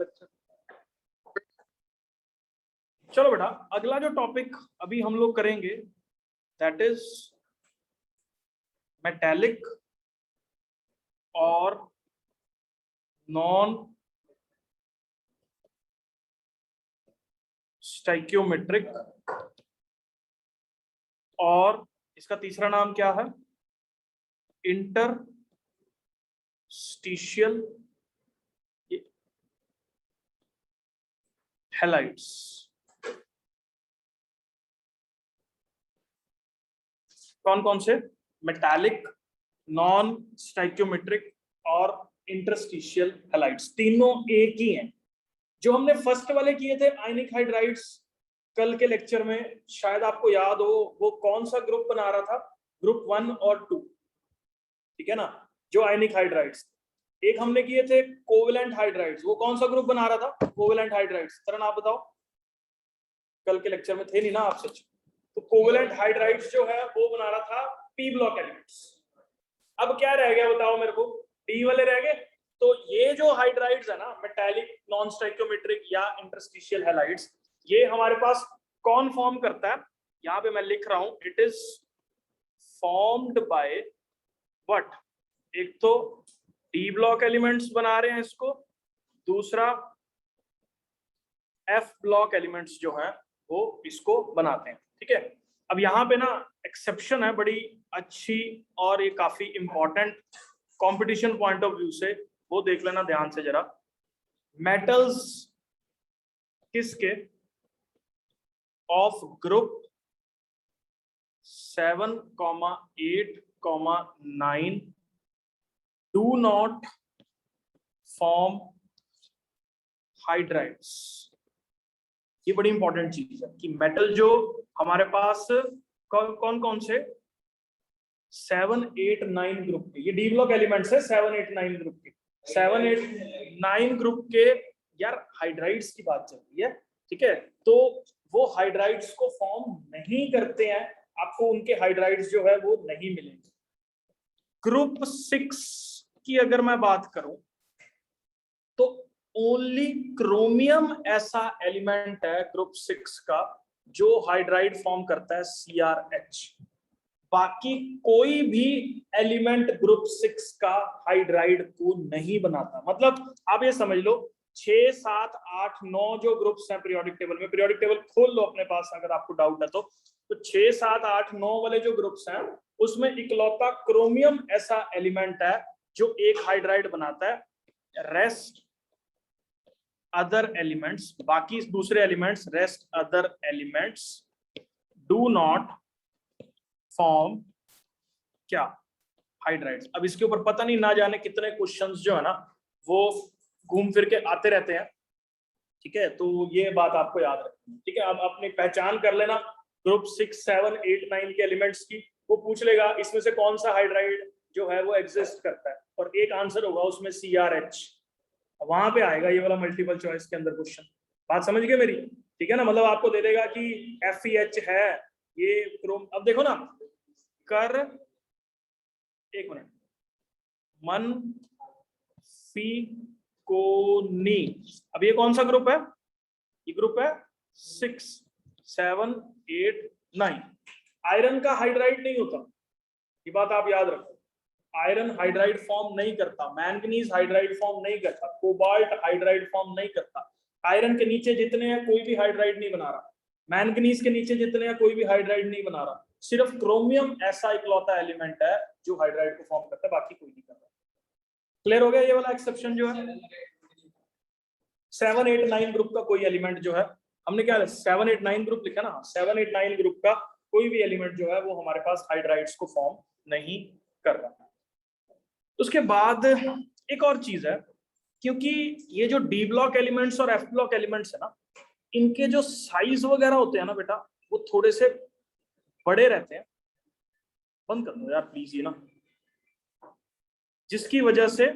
Lecture. चलो बेटा, अगला जो टॉपिक अभी हम लोग करेंगे दैट इज मेटालिक और नॉन स्टाइकियोमेट्रिक, और इसका तीसरा नाम क्या है, इंटरस्टिशियल हैलाइड्स। कौन कौन से? मेटालिक, नॉन स्टाइकियोमेट्रिक और इंटरस्टिशियल हैलाइड्स। तीनों एक ही हैं। जो हमने फर्स्ट वाले किए थे आयनिक हाइड्राइड्स, कल के लेक्चर में शायद आपको याद हो, वो कौन सा ग्रुप बना रहा था? ग्रुप 1 और 2, ठीक है ना, जो आयनिक हाइड्राइड्स। एक हमने किए थे कोवेलेंट हाइड्राइड्स, वो कौन सा ग्रुप बना रहा था? Covalent hydrides. तरन आप बताओ, कल के लेक्चर में थे नहीं ना आप सच? तो कोवेलेंट हाइड्राइड्स जो है वो बना रहा था पी ब्लॉक एलिमेंट्स। अब क्या रह गया बताओ मेरे को? डी वाले रह गए। तो ये जो हाइड्राइड्स है ना, मेटालिक, नॉन स्टाइकियोमेट्रिक या इंटरस्टिशियल हैलाइड्स, ये हमारे पास कौन फॉर्म करता है? यहां पे मैं लिख रहा हूं, it is formed by what? एक तो डी ब्लॉक एलिमेंट्स बना रहे हैं इसको, दूसरा एफ ब्लॉक एलिमेंट्स जो है वो इसको बनाते हैं, ठीक है। अब यहाँ पे ना एक्सेप्शन है बड़ी अच्छी, और ये काफी important competition point of view से, वो देख लेना ध्यान से जरा। मेटल्स किसके? Of group 7, 8, 9 do not form hydrides. ये बड़ी इंपॉर्टेंट चीज है कि मेटल जो हमारे पास कौन कौन से 7, 8, 9 ग्रुप के, ये डी ब्लॉक एलिमेंट्स है 7, 8, 9 ग्रुप के, 7, 8, 9 ग्रुप के यार हाइड्राइड्स की बात चल रही है, ठीक है। तो वो हाइड्राइड्स को फॉर्म नहीं करते हैं, आपको उनके हाइड्राइड्स जो है वो नहीं मिलेंगे। ग्रुप 6 की अगर मैं बात करूं तो ओनली क्रोमियम ऐसा एलिमेंट है ग्रुप 6 का जो हाइड्राइड फॉर्म करता है CrH। बाकी कोई भी एलिमेंट ग्रुप 6 का हाइड्राइड को नहीं बनाता। मतलब आप ये समझ लो 6, 7, 8, 9 जो ग्रुप्स हैं पीरियोडिक टेबल में, पीरियोडिक टेबल खोल लो अपने पास अगर आपको डाउट है तो 6, 7, 8, 9 वाले जो ग्रुप्स हैं उसमें इकलौता क्रोमियम ऐसा एलिमेंट है जो एक हाइड्राइड बनाता है। रेस्ट अदर एलिमेंट्स, बाकी दूसरे elements, rest other elements do not form क्या? हाइड्राइड्स। अब इसके ऊपर पता नहीं ना जाने कितने क्वेश्चंस जो है ना वो घूम फिर के आते रहते हैं, ठीक है। तो ये बात आपको याद रखनी है, ठीक है। अब अपनी पहचान कर लेना ग्रुप 6, 7, 8, 9 के एलिमेंट्स की। वो पूछ लेगा इसमें से कौन सा हाइड्राइड जो है वो एग्जिस्ट करता है, और एक आंसर होगा उसमें CrH। वहां पे आएगा ये वाला मल्टीपल चॉइस के अंदर क्वेश्चन। बात समझ गए मेरी? ठीक है ना, मतलब आपको दे देगा कि FeH है ये क्रोम। अब देखो ना, कर एक मिनट, मन फी कोनी, अब ये कौन सा ग्रुप है? ये ग्रुप है 6, 7, 8, 9। आयरन का हाइड्राइड नहीं होता, ये बात आप याद रखो। आयरन हाइड्राइड फॉर्म नहीं करता, मैंगनीज हाइड्राइड फॉर्म नहीं करता, कोबाल्ट हाइड्राइड फॉर्म नहीं करता। आयरन के नीचे जितने हैं कोई भी हाइड्राइड नहीं बना रहा, मैंगनीज के नीचे जितने हैं कोई भी हाइड्राइड नहीं बना रहा। सिर्फ क्रोमियम ऐसा इकलौता एलिमेंट है जो हाइड्राइड को फॉर्म करता है, बाकी कोई नहीं कर रहा। क्लियर हो गया ये वाला एक्सेप्शन जो है? 7, 8, 9 ग्रुप का कोई एलिमेंट जो है, हमने क्या 7, 8, 9 ग्रुप लिखा ना, 7, 8, 9 ग्रुप का कोई भी एलिमेंट जो है वो हमारे पास हाइड्राइड्स को फॉर्म नहीं कर रहा। उसके बाद एक और चीज है, क्योंकि ये जो डी ब्लॉक एलिमेंट्स और एफ ब्लॉक एलिमेंट्स है ना, इनके जो साइज वगैरह होते हैं ना बेटा, वो थोड़े से बड़े रहते हैं। बंद कर दो यार प्लीज ये ना, जिसकी वजह से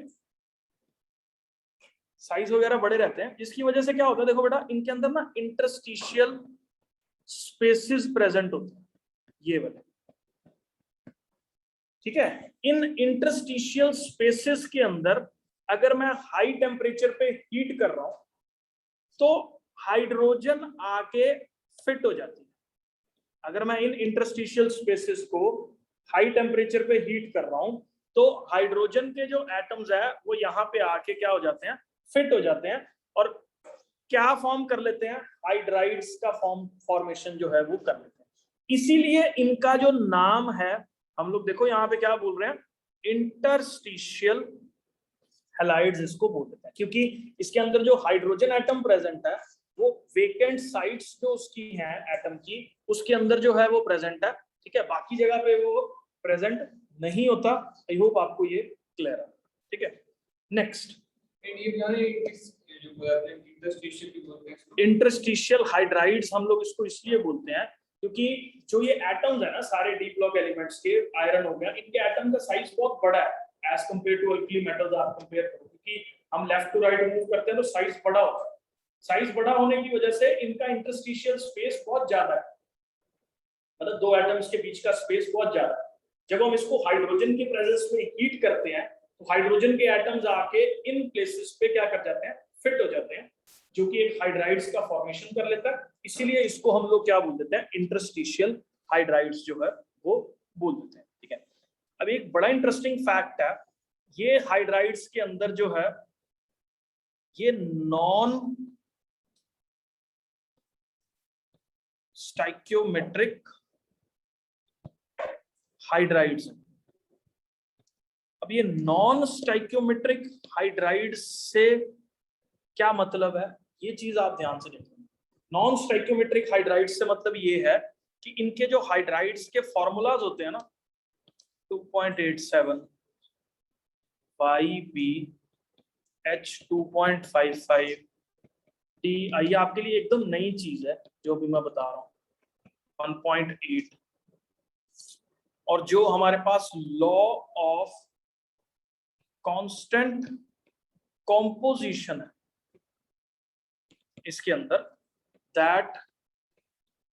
साइज वगैरह बड़े रहते हैं, जिसकी वजह से क्या होता है देखो बेटा, इनके अंदर ना इंटरस्टिशियल स्पेसेस प्रेजेंट होते हैं, ये वाले, ठीक है। इन इंटरस्टिशियल स्पेसेस के अंदर अगर मैं हाई टेम्परेचर पे हीट कर रहा हूं तो हाइड्रोजन आके फिट हो जाती है। अगर मैं इन इंटरस्टिशियल स्पेसेस को हाई टेम्परेचर पे हीट कर रहा हूं तो हाइड्रोजन के जो एटम्स है वो यहाँ पे आके क्या हो जाते हैं, फिट हो जाते हैं और क्या फॉर्म कर लेते हैं, हाइड्राइड्स का फॉर्मेशन जो है वो कर लेते हैं। इसीलिए इनका जो नाम है, हम लोग देखो यहाँ पे क्या बोल रहे हैं, इंटरस्टिशियल हैलाइड्स इसको बोल देते हैं, क्योंकि इसके अंदर जो हाइड्रोजन एटम प्रेजेंट है वो वेकेंट साइट्स जो उसकी हैं एटम की, उसके अंदर जो है वो प्रेजेंट है, ठीक है, बाकी जगह पे वो प्रेजेंट नहीं होता। आई होप आपको ये क्लियर है, ठीक है। नेक्स्ट, इंटरस्टिशियल हाइड्राइड्स हम लोग इसको इसलिए बोलते हैं क्योंकि जो ये एटम्स है ना सारे डी ब्लॉक एलिमेंट्स के, आयरन हो गया, इनके एटम का साइज बहुत बड़ा है as compare to alkali metals. आप कंपेयर करो, क्योंकि हम लेफ्ट टू राइट मूव करते हैं तो साइज बड़ा होता है। साइज बड़ा होने की वजह से इनका इंटरस्टिशियल स्पेस बहुत ज्यादा है, मतलब दो एटम्स के बीच का स्पेस बहुत ज्यादा है। जब हम इसको हाइड्रोजन की प्रेजेंस में हीट करते हैं तो हाइड्रोजन के एटम्स आके इन प्लेसेस पे क्या कर जाते हैं, फिट हो जाते हैं, जो कि एक हाइड्राइड्स का फॉर्मेशन कर लेता है। इसीलिए इसको हम लोग क्या बोल देते हैं, इंटरस्टिशियल हाइड्राइड्स जो है वो बोल देते हैं, ठीक है। अब एक बड़ा इंटरेस्टिंग फैक्ट है, ये हाइड्राइड्स के अंदर जो है ये नॉन स्टाइक्योमेट्रिक हाइड्राइड्स। अब ये नॉन स्टाइक्योमेट्रिक हाइड्राइड्स से क्या मतलब है, ये चीज आप ध्यान से देखो। नॉन स्टाइक्योमेट्रिक हाइड्राइड्स से मतलब ये है कि इनके जो हाइड्राइड्स के फॉर्मूलाज होते हैं ना, 2.87 YbH2.55 T, ये आपके लिए एकदम नई चीज है जो भी मैं बता रहा हूँ, 1.8। और जो हमारे पास लॉ ऑफ कांस्टेंट कॉम्पोजिशन है इसके अंदर, दैट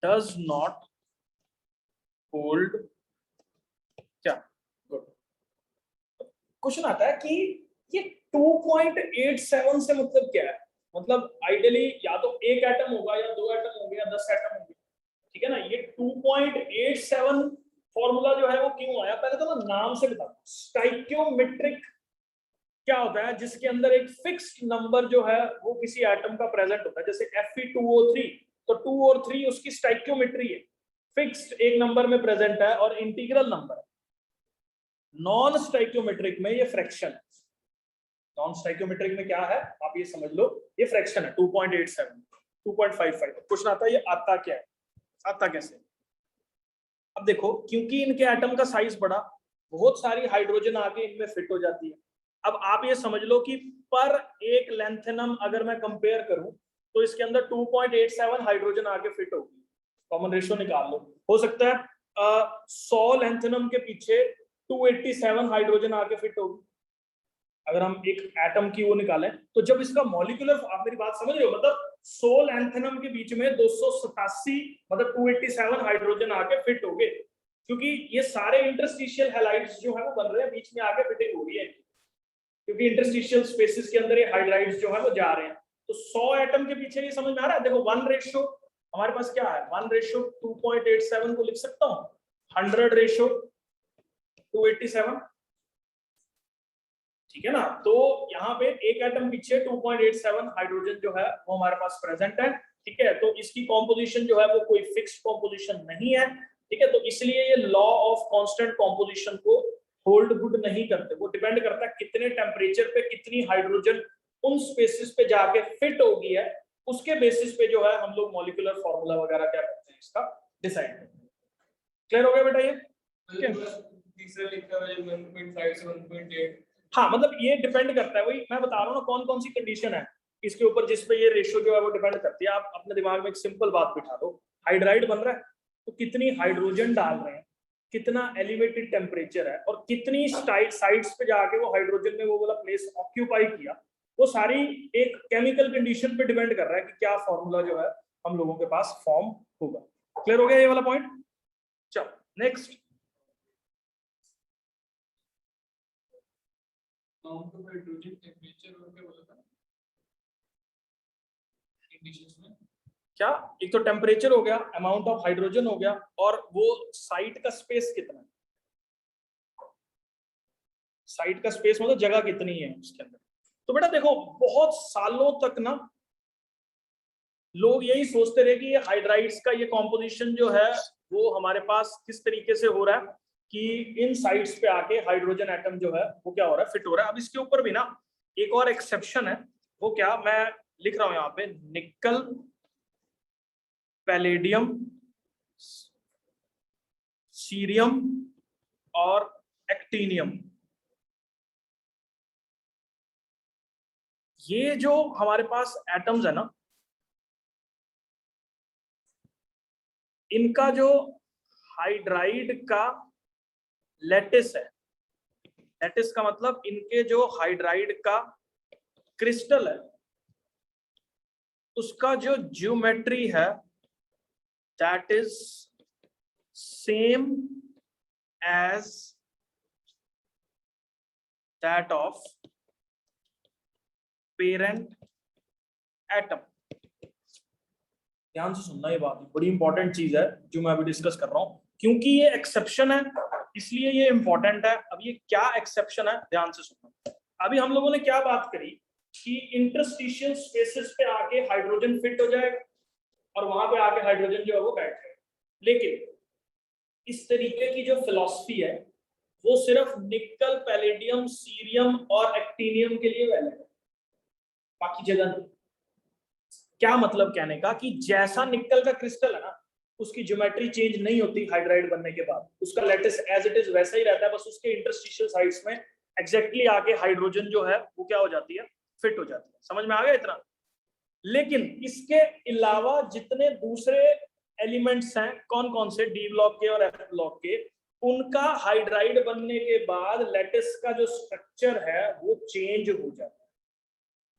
डज नॉट होल्ड क्या, गुड। क्वेश्चन आता है कि ये 2.87 से मतलब क्या है, मतलब आइडियली या तो एक एटम होगा या दो एटम होंगे या 10 एटम होंगे, ठीक है ना। ये 2.87 फॉर्मूला जो है वो क्यों आया, पहले तो मैं नाम से बता दूं। स्टाइक्योमेट्रिक क्या होता है, जिसके अंदर एक फिक्स्ड नंबर जो है वो किसी एटम का प्रेजेंट होता है, जैसे Fe2O3, तो 2 और 3 उसकी स्टाइक्योमेट्री है, फिक्स्ड एक नंबर में प्रेजेंट है और इंटीग्रल नंबर है। नॉन स्टाइक्योमेट्रिक में ये फ्रैक्शन है। नॉन स्टाइक्योमेट्रिक में क्या है आप ये समझ लो, ये फ्रैक्शन है 2.87 2.55। क्वेश्चन आता है ये आता क्या है, आता कैसे। अब देखो, क्योंकि इनके एटम का साइज बड़ा, बहुत सारी हाइड्रोजन आके इनमें फिट हो जाती है। अब आप ये समझ लो कि पर एक लेंथेनम अगर मैं कंपेयर करूं तो इसके अंदर 2.87 हाइड्रोजन आके फिट होगी। कॉमन रेशियो निकाल लो, हो सकता है 100 लेंथेनम के पीछे 287 हाइड्रोजन आके फिट होगी अगर हम एक एटम की वो निकालें। तो जब इसका मॉलिक्यूलर, आप मेरी बात समझ रहे हो, मतलब 100 एंथेनम के बीच में 287 मतलब 287 हाइड्रोजन आके फिट हो गए, क्योंकि ये सारे इंटरस्टिशियल हैलाइड्स जो है वो बन रहे हैं, बीच में आके फिटिंग हो रही है, क्योंकि इंटरस्टिशियल स्पेसेस के अंदर ये हाइड्राइड्स जो है वो जा रहे हैं। तो 100 एटम के पीछे ये समझ में आ रहा है। देखो 1 रेशियो हमारे पास क्या है, 1 रेशियो 2.87 को लिख सकता हूँ 100 रेशियो 287, ठीक है ना। तो यहाँ पे एक एटम पीछे 2.87 हाइड्रोजन जो है वो हमारे पास प्रेजेंट है, ठीक है। तो इसकी कॉम्पोजिशन जो है वो कोई फिक्स्ड कॉम्पोजिशन नहीं है, ठीक है। तो इसलिए ये लॉ ऑफ कांस्टेंट कॉम्पोजिशन को होल्ड गुड नहीं करते। वो डिपेंड करता है कितने टेम्परेचर पे कितनी हाइड्रोजन उन स्पेसिस पे जाके फिट होगी है, उसके बेसिस पे जो है हम लोग मॉलिक्यूलर फॉर्मूला वगैरह क्या करते हैं इसका डिसाइड करते हैं। क्लियर हो गया बेटा ये, ठीक है। तीसरा लिखा हुआ है 1.5 से 1.8, हाँ मतलब ये डिपेंड करता है, वही मैं बता रहा हूँ ना कौन कौन सी कंडीशन है इसके ऊपर जिसपे ये रेशियो जो है वो डिपेंड करती है। आप अपने दिमाग में एक सिंपल बात बिठा दो, हाइड्राइड बन रहा है तो कितनी हाइड्रोजन डाल रहे हैं, कितना एलिवेटेड टेम्परेचर है और कितनी साइड्स पे जाके वो हाइड्रोजन ने वो वाला प्लेस ऑक्यूपाई किया, वो सारी एक केमिकल कंडीशन पे डिपेंड कर रहा है कि क्या फॉर्मूला जो है हम लोगों के पास फॉर्म होगा। क्लियर हो गया ये वाला पॉइंट। चलो नेक्स्ट, हाइड्रोजन टेम्परेचर और क्या बोला था, कंडीशंस में? क्या, एक तो टेम्परेचर हो गया, अमाउंट ऑफ हाइड्रोजन हो गया, और वो साइट का स्पेस कितना है। साइट का स्पेस मतलब जगह कितनी है उसके अंदर। तो बेटा देखो, बहुत सालों तक ना लोग यही सोचते रहे कि ये हाइड्राइड्स का ये कॉम्पोजिशन जो है वो हमारे पास किस तरीके से हो रहा है कि इन साइट्स पे आके हाइड्रोजन एटम जो है वो क्या हो रहा है, फिट हो रहा है। अब इसके ऊपर भी ना एक और एक्सेप्शन है, वो क्या, मैं लिख रहा हूं यहाँ पे, निकल, पैलेडियम, सीरियम और एक्टिनियम। ये जो हमारे पास एटम्स है ना, इनका जो हाइड्राइड का लैटिस है, लैटिस का मतलब इनके जो हाइड्राइड का क्रिस्टल है उसका जो ज्योमेट्री है that is same as that of parent atom. ध्यान से सुनना, ये बात बड़ी इंपॉर्टेंट चीज है जो मैं अभी डिस्कस कर रहा हूं, क्योंकि ये एक्सेप्शन है इसलिए ये इंपॉर्टेंट है। अब ये क्या एक्सेप्शन है, ध्यान से सुनना। अभी हम लोगों ने क्या बात करी कि इंटरस्टिशियल स्पेसेस पे आके हाइड्रोजन फिट हो जाएगा और वहां पे आके हाइड्रोजन जो है वो बैठ जाएगा, लेकिन इस तरीके की जो फिलॉसफी है वो सिर्फ निकल, पैलेडियम, सीरियम और एक्टिनियम के लिए वैलिड है, बाकी जगह नहीं। क्या मतलब कहने का कि जैसा निकल का क्रिस्टल है ना, उसकी ज्योमेट्री चेंज नहीं होती हाइड्राइड बनने के बाद, उसका लैटिस एज इट इज वैसा ही रहता है, बस उसके इंटरस्टिशियल साइड्स में एग्जैक्टली आके हाइड्रोजन जो है वो क्या हो जाती है, फिट हो जाती है। समझ में आ गया इतना। लेकिन इसके अलावा जितने दूसरे एलिमेंट्स हैं, कौन कौन से, डी ब्लॉक के और एफ ब्लॉक के, उनका हाइड्राइड बनने के बाद लैटिस का जो स्ट्रक्चर है वो चेंज हो जाता है।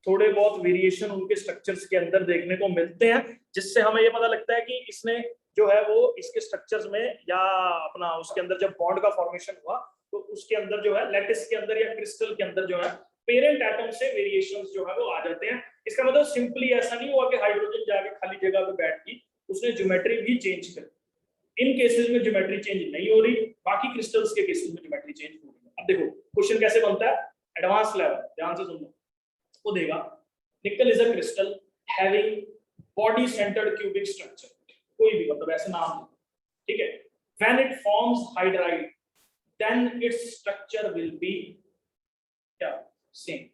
थोड़े बहुत वेरिएशन उनके स्ट्रक्चर्स के अंदर देखने को मिलते हैं, जिससे हमें ये पता लगता है कि इसने जो है वो इसके स्ट्रक्चर्स में या अपना उसके अंदर जब बॉन्ड का फॉर्मेशन हुआ तो उसके अंदर जो है लैटिस के अंदर या क्रिस्टल के अंदर जो है पेरेंट एटम से वेरिएशंस जो है वो आ जाते हैं। इसका मतलब सिंपली ऐसा नहीं हुआ कि हाइड्रोजन जाके खाली जगह पे बैठ गई, उसने ज्योमेट्री भी चेंज कर। इन केसेस में ज्योमेट्री चेंज नहीं हो रही, बाकी क्रिस्टल्स के केसेस में ज्योमेट्री चेंज हो रही है। अब देखो क्वेश्चन कैसे बनता है, एडवांस लेवल, ध्यान से सुनो। वो देगा nickel is a crystal having body centred cubic structure, कोई भी मतलब ऐसे नाम, ठीक है। When it forms hydride then its structure will be क्या, सेम,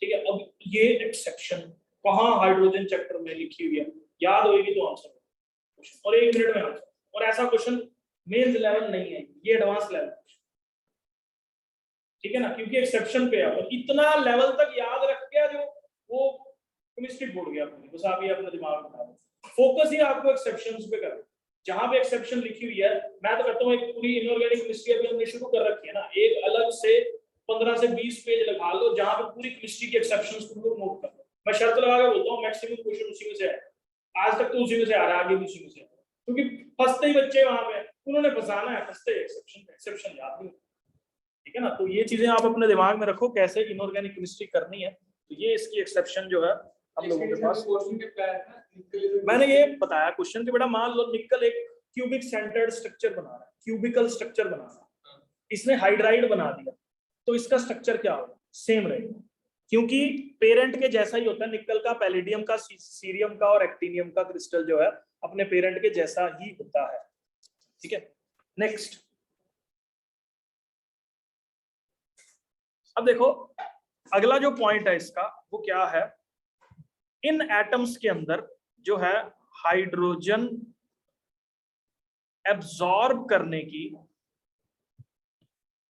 ठीक है। अब ये एक्सेप्शन कहां हाइड्रोजन चैप्टर में लिखी हुई है, याद होगी तो आंसर क्वेश्चन, और 1 मिनट में आंसर। और ऐसा क्वेश्चन मेंस लेवल नहीं है, ये एडवांस लेवल, ठीक है ना, क्योंकि एक्सेप्शन पे है। और इतना लेवल तक याद रख गया जो वो केमिस्ट्री बोर्ड गया अपनी, बस आप ये अपने दिमाग में डालो, फोकस ही आपको एक्सेप्शंस पे करना। जहां पे एक्सेप्शन लिखी हुई है, मैं तो कहता हूं एक पूरी इनऑर्गेनिक केमिस्ट्री अभी हमने शुरू कर रखी है ना, एक अलग से 15 से 20 पेज लगा लो जहां पे पूरी केमिस्ट्री के एक्सेप्शंस को लोग नोट कर लो। मैं शर्त लगा के बोलता हूं मैक्सिमम क्वेश्चन उसी में से है, आज तक तो उसी में से आ रहा है, आगे भी उसी में से, क्योंकि फंसते ही बच्चे वहां पे, उन्होंने फंसाना है, फंसते एक्सेप्शन याद नहीं, ठीक है ना। तो ये चीजें आप अपने दिमाग में रखो कैसे इनऑर्गेनिक केमिस्ट्री करनी है। तो ये इसकी एक्सेप्शन जो है हम लोगों के पास, मैंने ये बताया क्वेश्चन कि बेटा मान लो निकल एक क्यूबिक सेंटर्ड स्ट्रक्चर बना रहा है, क्यूबिकल स्ट्रक्चर बना रहा है, इसने हाइड्राइड बना दिया, तो इसका स्ट्रक्चर क्या होगा, सेम रहेगा, क्योंकि पेरेंट के जैसा ही होता है। निकल का, पैलेडियम का, सीरियम का और एक्टिनियम का क्रिस्टल जो है अपने पेरेंट के जैसा ही होता है, ठीक है। नेक्स्ट, अब देखो अगला जो पॉइंट है इसका वो क्या है, इन एटम्स के अंदर जो है हाइड्रोजन एब्जॉर्ब करने की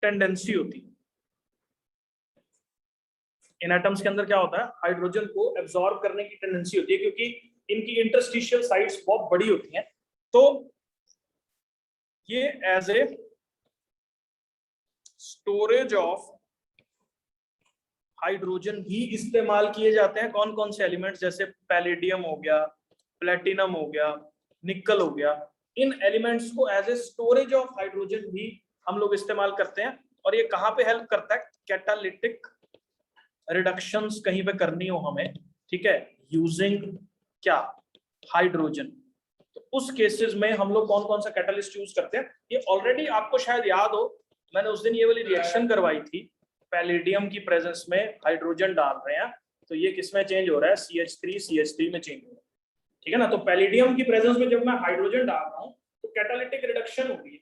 टेंडेंसी होती है। इन एटम्स के अंदर क्या होता है, हाइड्रोजन को एब्जॉर्ब करने की टेंडेंसी होती है, क्योंकि इनकी इंटरस्टिशियल साइट्स बहुत बड़ी होती हैं। तो ये as a storage of hydrogen ही इस्तेमाल किए जाते हैं। कौन कौन से एलिमेंट्स, जैसे पैलेडियम हो गया, प्लेटिनम हो गया, निकल हो गया, इन एलिमेंट्स को as a storage of hydrogen भी हम लोग इस्तेमाल करते हैं। और ये कहां पे हेल्प करता है, कैटालिटिक रिडक्शंस कहीं पे करनी हो हमें ठीक है, यूजिंग क्या, हाइड्रोजन। तो उस केसेस में हम लोग कौन कौन सा कैटलिस्ट यूज करते हैं, ये ऑलरेडी आपको शायद याद हो, मैंने उस दिन ये वाली रिएक्शन करवाई थी, पैलेडियम की प्रेजेंस में हाइड्रोजन डाल रहे हैं, तो ये किसमें चेंज हो रहा है, CH3 में चेंज हो रहा है, ठीक है ना। तो पैलेडियम की प्रेजेंस में जब मैं हाइड्रोजन डाल रहा हूँ तो कैटालिटिक रिडक्शन होगी।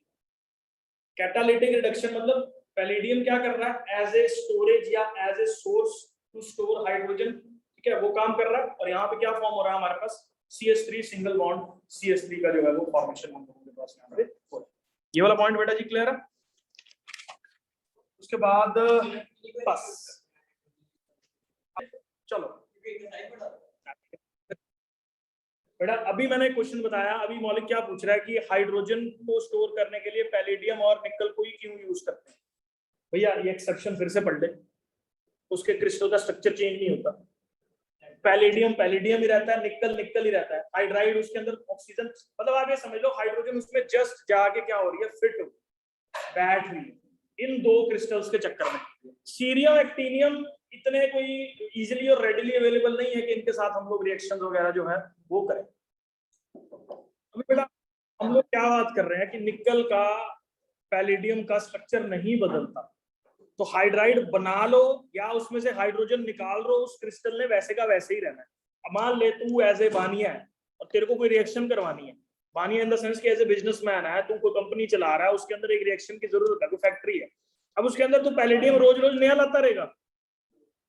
कैटालिटिक रिडक्शन मतलब पैलेडियम क्या कर रहा है, एज ए स्टोरेज या as a source to store hydrogen, ठीक है, वो काम कर रहा है। और यहाँ पे क्या फॉर्म हो रहा है हमारे पास, CH3 सिंगल बॉन्ड CH3 का जो है वो फॉर्मेशन हम लोगों के पास यहाँ पे हो रहा है। ये वाला पॉइंट बेटा जी क्लियर है। उसके बाद बस चलो बेटा, अभी मैंने क्वेश्चन बताया, अभी मौलिक क्या पूछ रहा है कि हाइड्रोजन को स्टोर करने के लिए पैलेडियम और निकल को ही क्यों यूज करते हैं। भैया ये एक्सेप्शन फिर से पढ़ ले, उसके क्रिस्टल का स्ट्रक्चर चेंज नहीं होता, पैलेडियम पैलेडियम ही रहता है, निकल निकल ही रहता है। हाइड्राइड उसके अंदर ऑक्सीजन, मतलब आप ये समझ लो हाइड्रोजन उसमें जस्ट जाके क्या हो रही है, फिट बैठ रही है इन दो क्रिस्टल्स के चक्कर में। सीरियम एक्टिनियम इतने कोई इजीली और रेडिली अवेलेबल नहीं है कि इनके साथ हम लोग रिएक्शंस वगैरह जो है वो करें। अभी बेटा हम लोग क्या बात कर रहे हैं कि निकल का पैलेडियम का स्ट्रक्चर नहीं बदलता, तो हाइड्राइड बना लो या उसमें से हाइड्रोजन निकाल लो, उस क्रिस्टल ने वैसे का वैसे ही रहना है। अब मान ले तू एज ए बानिया है और तेरे को कोई रिएक्शन करवानी है, बानिया इन द सेंस कि एज ए बिजनेसमैन है, तू कोई कंपनी चला रहा है, उसके अंदर एक रिएक्शन की जरूरत है, कोई फैक्ट्री है, अब उसके अंदर तू पैलेडियम रोज रोज नया लाता रहेगा,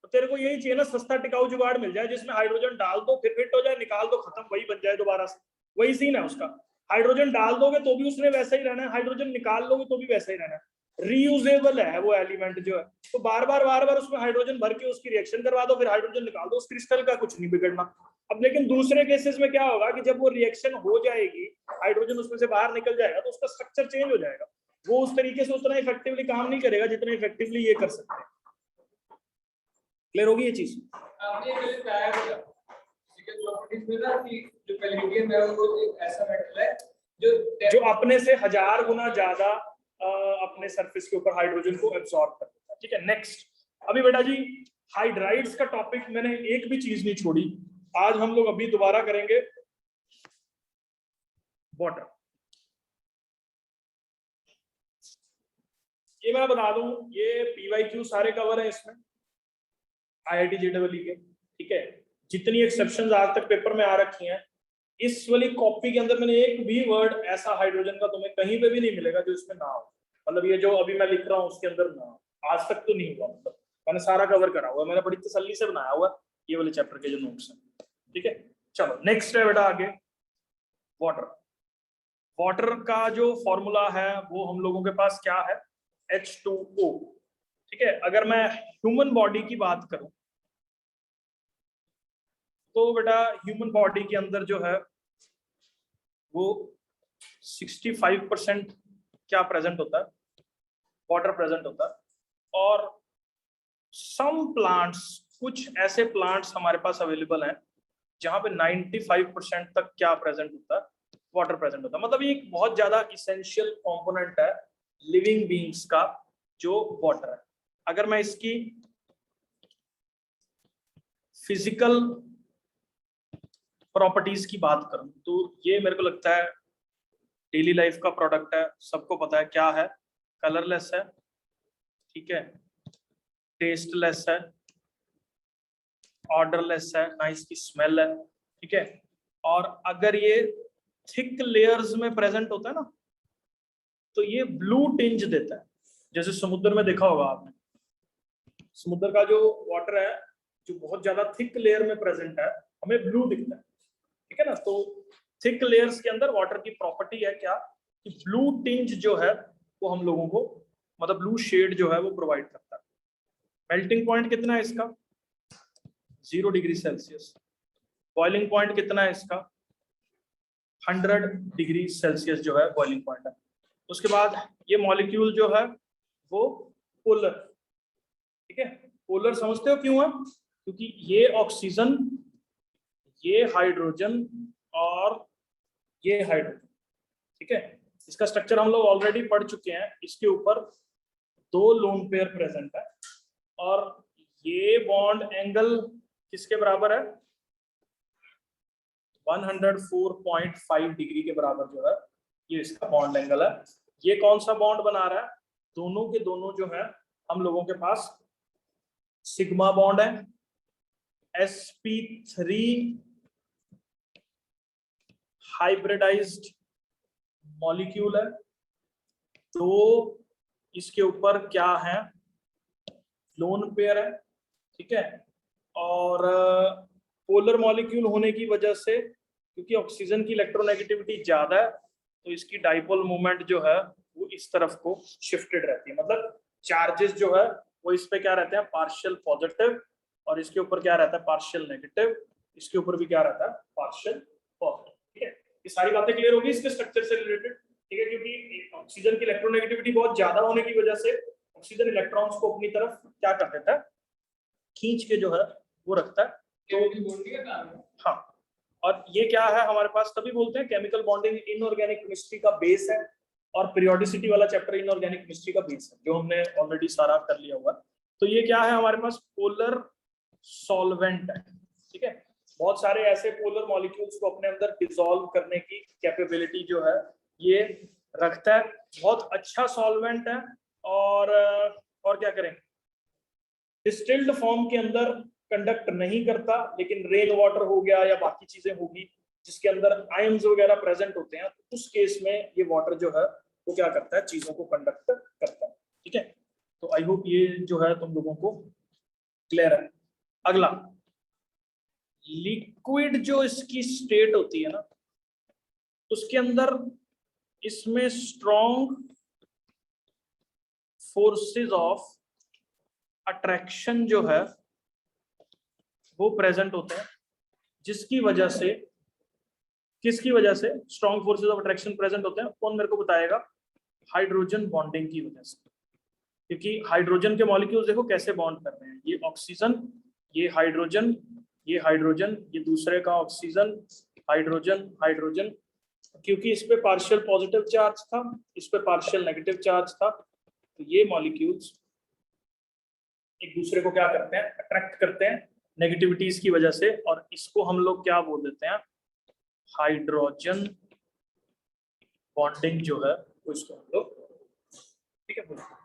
तो तेरे को यही चाहिए ना, सस्ता टिकाऊ जुगाड़ मिल जाए जिसमें हाइड्रोजन डाल दो फिर फिट हो जाए, निकाल दो खत्म, वही बन जाए दोबारा से, वही सीन है उसका। हाइड्रोजन डाल दोगे तो भी उसने वैसा ही रहना है, हाइड्रोजन निकाल लोगे तो भी वैसा ही रहना है, रीयूजेबल है वो एलिमेंट जो है। तो बार बार उसमें हाइड्रोजन भर के उसकी रिएक्शन करवा दो, फिर हाइड्रोजन निकाल दो, उस क्रिस्टल का कुछ नहीं बिगड़ना। अब लेकिन दूसरे केसेस में क्या होगा कि जब वो रिएक्शन हो जाएगी, हाइड्रोजन उसमें से बाहर निकल जाएगा, तो उसका स्ट्रक्चर चेंज हो जाएगा, वो उस तरीके से उतना इफेक्टिवली काम नहीं करेगा जितना इफेक्टिवली ये कर सकते हैं। क्लियर होगी ये चीज। आपने पहले बताया था फिजिकल प्रॉपर्टीज में ना कि जो पैलेडियम है वो एक ऐसा मेटल है जो अपने से 1000 गुना ज्यादा अपने सरफेस के ऊपर हाइड्रोजन को एब्सॉर्ब कर देता है, ठीक है। नेक्स्ट, अभी बेटा जी हाइड्राइड्स का टॉपिक मैंने एक भी चीज नहीं छोड़ी, आज हम लोग अभी दोबारा करेंगे वाटर। ये मैं बता दूं, ये PYQ सारे कवर है इसमें IIT JEE के, ठीक है। जितनी एक्सेप्शंस आज तक पेपर में आ रखी हैं, इस वाली कॉपी के अंदर मैंने एक भी वर्ड ऐसा हाइड्रोजन का तुम्हें कहीं पे भी नहीं मिलेगा जो इसमें ना हो, मतलब ये जो अभी मैं लिख रहा हूँ उसके अंदर ना हो, आज तक तो नहीं हुआ, मतलब मैंने सारा कवर करा हुआ, मैंने बड़ी तसल्ली से बनाया हुआ ये वाले चैप्टर के जो नोट्स हैं, ठीक है। चलो नेक्स्ट है बेटा आगे वाटर। वाटर का जो फॉर्मूला है वो हम लोगों के पास क्या है, H2O, ठीक है। अगर मैं ह्यूमन बॉडी की बात करूं तो बेटा ह्यूमन बॉडी के अंदर जो है वो 65% क्या प्रेजेंट होता है, वाटर प्रेजेंट होता है। और सम प्लांट्स, कुछ ऐसे प्लांट्स हमारे पास अवेलेबल हैं जहां पे 95% तक क्या प्रेजेंट होता है, वाटर प्रेजेंट होता है। मतलब ये एक बहुत ज्यादा इसेंशियल कंपोनेंट है लिविंग बीइंग्स का जो वाटर है। अगर मैं इसकी फिजिकल प्रॉपर्टीज की बात करूं तो ये मेरे को लगता है डेली लाइफ का प्रोडक्ट है, सबको पता है क्या है, कलरलेस है, ठीक है, टेस्टलेस है, ऑर्डरलेस है, ना इसकी स्मेल है, ठीक है। और अगर ये थिक लेयर्स में प्रेजेंट होता है ना तो ये ब्लू टिंज देता है, जैसे समुद्र में देखा होगा आपने, समुद्र का जो वाटर है जो बहुत ज्यादा थिक लेयर में प्रेजेंट है हमें ब्लू दिखता है, ठीक है ना। तो थिक लेयर्स के अंदर वाटर की प्रॉपर्टी है क्या कि ब्लू टिंज जो है वो हम लोगों को, मतलब ब्लू शेड जो है वो प्रोवाइड करता है। मेल्टिंग पॉइंट कितना है इसका, 0 डिग्री सेल्सियस। बॉइलिंग पॉइंट कितना है इसका, 100 डिग्री सेल्सियस जो है बॉइलिंग पॉइंट है। उसके बाद ये मॉलिक्यूल जो है वो पोलर, ठीक है। पोलर समझते हो क्यों है, क्योंकि ये ऑक्सीजन, ये हाइड्रोजन और ये हाइड्रोजन, ठीक है। इसका स्ट्रक्चर हम लोग ऑलरेडी पढ़ चुके हैं, इसके ऊपर 2 लोन पेयर प्रेजेंट है और ये बॉन्ड एंगल किसके बराबर है, 104.5 डिग्री के बराबर जो है ये इसका बॉन्ड एंगल है। ये कौन सा बॉन्ड बना रहा है? दोनों के दोनों जो है हम लोगों के पास सिग्मा बॉन्ड है, sp3 हाइब्रिडाइज्ड मॉलिक्यूल है। तो इसके ऊपर क्या है? लोन पेयर है, ठीक है। और पोलर मॉलिक्यूल होने की वजह से, क्योंकि ऑक्सीजन की इलेक्ट्रोनेगेटिविटी ज्यादा है, तो इसकी डाइपोल मोमेंट जो है वो इस तरफ को शिफ्टेड रहती है। मतलब चार्जेस जो है वो इस पे क्या रहते हैं? पार्शियल पॉजिटिव, और इसके ऊपर क्या रहता है? Partial negative. इसके ऊपर भी क्या रहता है? Partial positive. ठीक है, ये सारी बातें क्लियर होगी इसके स्ट्रक्चर से रिलेटेड, ठीक है। क्योंकि ऑक्सीजन की इलेक्ट्रोनेगेटिविटी बहुत ज्यादा होने की वजह से ऑक्सीजन इलेक्ट्रॉन्स को अपनी तरफ क्या कर देता है? खींच के जो है वो रखता है। तो हाँ, और ये क्या है हमारे पास? तभी बोलते हैं केमिकल बॉन्डिंग इनऑर्गेनिक केमिस्ट्री का बेस है, और पीरियोडिसिटी वाला चैप्टर इनऑर्गेनिक केमिस्ट्री का बेस है, जो हमने ऑलरेडी सारा कर लिया हुआ है। तो ये क्या है हमारे पास? पोलर सॉल्वेंट है, ठीक है। बहुत सारे ऐसे पोलर मॉलिक्यूल्स को अपने अंदर डिसॉल्व करने की कैपेबिलिटी जो है ये रखता है। बहुत अच्छा सॉल्वेंट है। और क्या करें? डिस्टिल्ड फॉर्म के अंदर कंडक्ट नहीं करता, लेकिन रेन वाटर हो गया या बाकी चीजें होगी जिसके अंदर आयंस वगैरह प्रेजेंट होते हैं, तो उस केस में ये वाटर जो है वो क्या करता है? चीजों को कंडक्ट करता है, ठीक है। तो आई होप ये जो है तुम लोगों को क्लियर है। अगला, लिक्विड जो इसकी स्टेट होती है ना, उसके अंदर इसमें स्ट्रॉन्ग फोर्सेस ऑफ अट्रैक्शन जो है वो प्रेजेंट होते हैं, जिसकी वजह से, किसकी वजह से strong forces of attraction present होते हैं? कौन मेरे को बताएगा? हाइड्रोजन बॉन्डिंग की वजह से। क्योंकि हाइड्रोजन के मॉलिक्यूल्स देखो कैसे बॉन्ड कर रहे हैं। ये ऑक्सीजन, ये हाइड्रोजन, ये हाइड्रोजन, ये दूसरे का ऑक्सीजन, हाइड्रोजन, हाइड्रोजन। क्योंकि इस पे पार्शियल पॉजिटिव चार्ज था, इस पे पार्शियल नेगेटिव चार्ज था, तो ये मॉलिक्यूल्स एक दूसरे को क्या करते हैं? अट्रैक्ट करते हैं नेगेटिविटीज की वजह से। और इसको हम लोग क्या बोल देते हैं? हाइड्रोजन बॉन्डिंग जो है वो इसको हम लोग, ठीक है, बोलते हैं।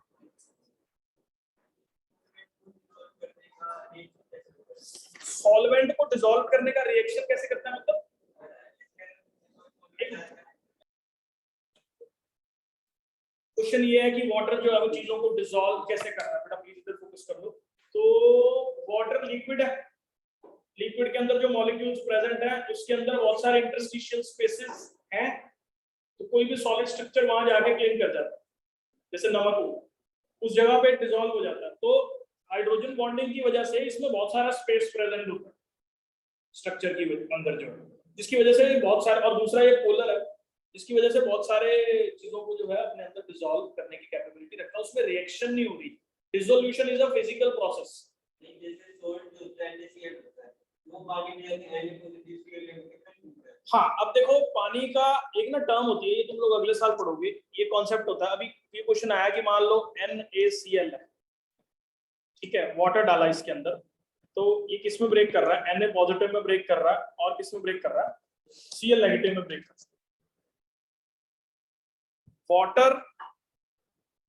सॉल्वेंट को डिसॉल्व करने का रिएक्शन कैसे करता है? मतलब क्वेश्चन ये है कि वाटर जो है वो चीजों को डिसॉल्व कैसे कर रहा है? बेटा प्लीज इधर फोकस कर दो। तो वाटर लिक्विड है, लिक्विड के अंदर जो मॉलिक्यूल्स प्रेजेंट हैं उसके अंदर बहुत सारे इंटरस्टिशियल स्पेसेस हैं, तो कोई भी सॉलिड स्ट्रक्चर वहां जाके क्लीन कर जाता है, जैसे नमक हो, उस जगह पे डिसॉल्व हो जाता है। तो हाइड्रोजन बॉन्डिंग की वजह से इसमें बहुत सारा स्पेस प्रेजेंट होता है स्ट्रक्चर के अंदर जो है, जिसकी वजह से बहुत सारे, और दूसरा ये पोलर है, जिसकी वजह से बहुत सारे चीजों को जो है अपने अंदर डिसॉल्व करने की कैपेबिलिटी रखता है। उसमें रिएक्शन नहीं हो रही। Dissolution is a physical process. हाँ, अब देखो पानी का एक ना टर्म होती है, ये तुम लोग अगले साल पढ़ोगे, ये कॉन्सेप्ट होता है। अभी ये क्वेश्चन आया कि मान लो NaCl है, ठीक है, वाटर डाला इसके अंदर, तो ये किस में ब्रेक कर रहा है? Na पॉजिटिव में ब्रेक कर रहा है, और किस में ब्रेक कर रहा है? Cl नेगेटिव में ब्रेक कर रहा है। वाटर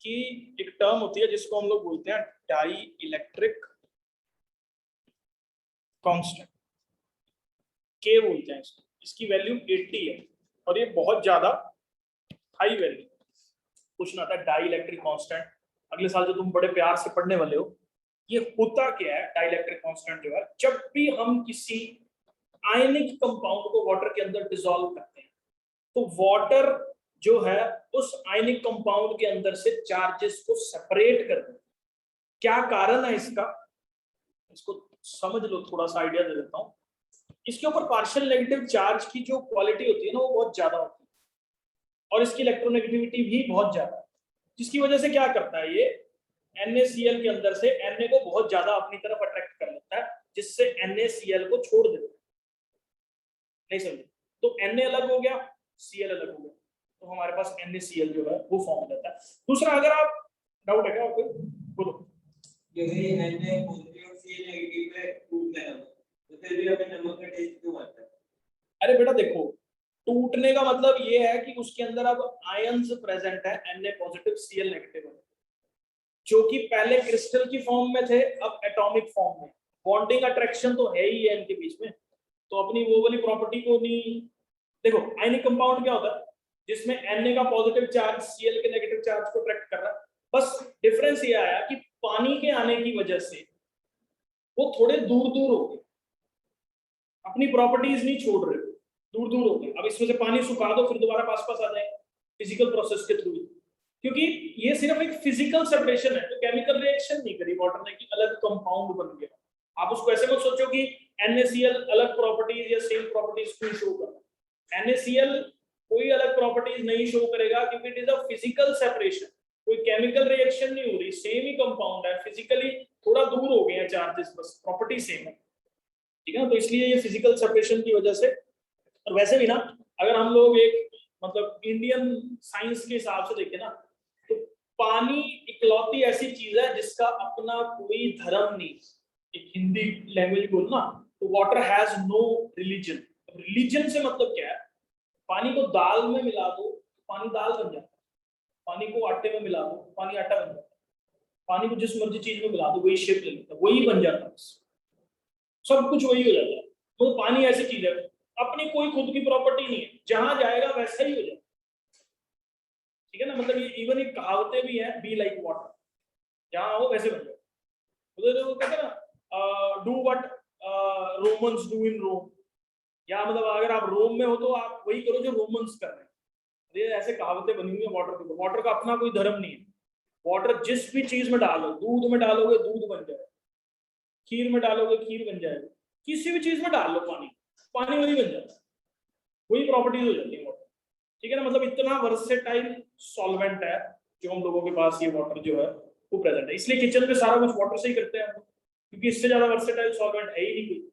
की एक टर्म होती है जिसको हम लोग बोलते हैं डाई इलेक्ट्रिक कांस्टेंट, के बोलते हैं इसको। इसकी वैल्यू 80 है, और ये बहुत ज्यादा हाई वैल्यू। क्वेश्चन आता है डाई इलेक्ट्रिक कांस्टेंट, अगले साल जो तुम बड़े प्यार से पढ़ने वाले हो। ये होता क्या है डाई इलेक्ट्रिक कांस्टेंट जो है? जब भी हम किसी आयनिक कंपाउंड को वाटर के अंदर डिसॉल्व करते हैं, तो वाटर जो है उस आयनिक कंपाउंड के अंदर से चार्जेस को सेपरेट कर देता है। क्या कारण है इसका? इसको समझ लो, थोड़ा सा आइडिया दे देता हूं। इसके ऊपर पार्शियल नेगेटिव चार्ज की जो क्वालिटी होती है ना, वो बहुत ज्यादा होती है, और इसकी इलेक्ट्रोनेगेटिविटी भी बहुत ज्यादा है, जिसकी वजह से क्या करता है ये? NaCl के अंदर से Na को बहुत ज्यादा अपनी तरफ अट्रैक्ट कर लेता है, जिससे NaCl को छोड़ देता है। नहीं समझे? तो Na अलग हो गया, Cl अलग हो गया, तो हमारे पास NaCl जो है वो फॉर्म हो जाता है। दूसरा, अगर आप डाउट है क्या आपको? बोलो। जैसे Na पॉजिटिव और Cl नेगेटिव है, टूट गया तो फिर भी हमें नमक का टेस्ट क्यों आता है? अरे बेटा देखो, टूटने का मतलब ये है कि उसके अंदर अब आयंस प्रेजेंट है, Na पॉजिटिव Cl नेगेटिव, जो कि पहले क्रिस्टल की फॉर्म में थे, अब एटॉमिक फॉर्म में। बॉन्डिंग अट्रैक्शन तो है ही है इनके बीच में, तो अपनी वो वाली प्रॉपर्टी को नहीं। देखो आयनिक कंपाउंड क्या होता है, जिसमें Na का पॉजिटिव चार्ज Cl के नेगेटिव चार्ज को अट्रैक्ट कर रहा है। बस डिफरेंस ये आया कि पानी के आने की वजह से वो थोड़े दूर दूर हो गए, अपनी प्रॉपर्टीज नहीं छोड़ रहे, दूर दूर हो गए। अब इसमें से पानी सुखा दो, फिर दोबारा पास पास आ जाएंगे फिजिकल प्रोसेस के थ्रू, क्योंकि ये सिर्फ एक फिजिकल सेपरेशन है, तो केमिकल रिएक्शन नहीं करी वाटर ने कि अलग कंपाउंड बन गया। आप उसको ऐसे मत सोचो कि NaCl अलग प्रॉपर्टीज या सेम प्रॉपर्टीज क्यों शो कर रहा है। NaCl कोई अलग प्रॉपर्टीज नहीं शो करेगा, क्योंकि it is a physical separation, कोई केमिकल रिएक्शन नहीं हो रही, सेम ही कंपाउंड है, फिजिकली थोड़ा दूर हो गए हैं चार्जेस, बस प्रॉपर्टी सेम है, ठीक है ना। तो इसलिए ये फिजिकल सेपरेशन की वजह से। और वैसे भी ना, अगर हम लोग एक मतलब इंडियन साइंस के हिसाब से देखें ना, तो पानी इकलौती ऐसी चीज है जिसका अपना कोई धर्म नहीं। एक हिंदी लैंग्वेज बोल ना, तो water has no religion. Religion से मतलब क्या है, पानी को दाल में मिला दो पानी दाल बन जाता है, पानी को आटे में मिला दो पानी आटा बन जाता है, पानी को जिस मर्जी चीज में मिला दो वही शेप ले लेता है, वही बन जाता है, सब कुछ वही हो जाता है। तो पानी ऐसी चीज है, अपनी कोई खुद की प्रॉपर्टी नहीं है, जहां जाएगा वैसा ही हो जाएगा, ठीक है ना। मतलब ये इवन एक कहावतें भी है, बी लाइक वाटर, जहां हो वैसे बन जाए। उधर वो कहते हैं ना, do what Romans do in Rome, या मतलब अगर आप रोम में हो तो आप वही करो जो रोमन्स कर रहे हैं। ये ऐसे कहावतें बनी हुई है वाटर के। वाटर का अपना कोई धर्म नहीं है, वाटर जिस भी चीज में डालो, दूध में डालोगे दूध बन जाएगा, खीर में डालोगे खीर बन जाएगा, किसी भी चीज में डाल लो पानी, पानी वही बन जाता है, वही प्रॉपर्टीज हो जाती है वाटर, ठीक है ना। मतलब इतना वर्सेटाइल सॉल्वेंट है जो हम लोगों के पास ये वाटर जो है वो प्रेजेंट है। इसलिए किचन में सारा कुछ वाटर से ही करते हैं हम लोग, क्योंकि इससे ज्यादा वर्सेटाइल सॉल्वेंट है ही नहीं कोई,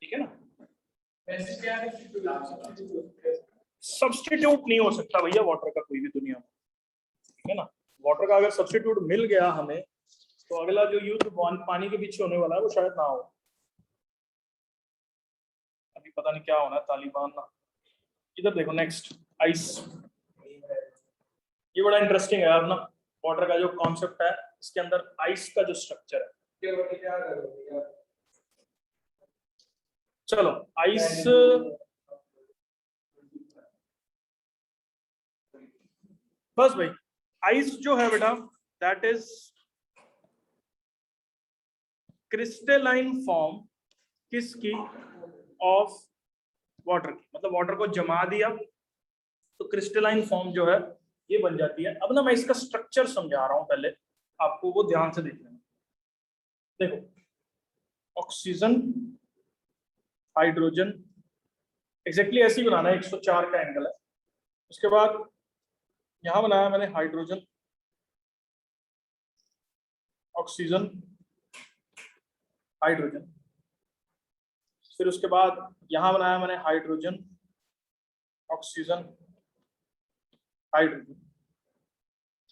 ठीक है ना। वैसे क्या है, सब्स्टिट्यूट नहीं हो सकता भैया वाटर का कोई भी दुनिया में, ठीक है ना। वाटर का अगर सब्स्टिट्यूट मिल गया हमें, तो अगला जो युद्ध पानी के पीछे होने वाला है वो शायद ना हो। अभी पता नहीं क्या होना है, तालिबान ना। इधर देखो नेक्स्ट, आइस। ये बड़ा इंटरेस्टिंग है यार ना, वाटर का जो कॉन्सेप्ट है, इसके अंदर आइस का जो स्ट्रक्चर है। चलो आइस, बस भाई आइस जो है बेटा, दैट इज क्रिस्टलाइन फॉर्म किसकी, ऑफ वाटर की। मतलब वाटर को जमा दिया तो क्रिस्टलाइन फॉर्म जो है ये बन जाती है। अब ना मैं इसका स्ट्रक्चर समझा रहा हूं, पहले आपको वो ध्यान से देख लेना। देखो ऑक्सीजन हाइड्रोजन, एग्जैक्टली ऐसे ही बनाना है, 104 का एंगल है। उसके बाद यहां बनाया मैंने हाइड्रोजन ऑक्सीजन हाइड्रोजन, फिर उसके बाद यहां बनाया मैंने हाइड्रोजन ऑक्सीजन हाइड्रोजन,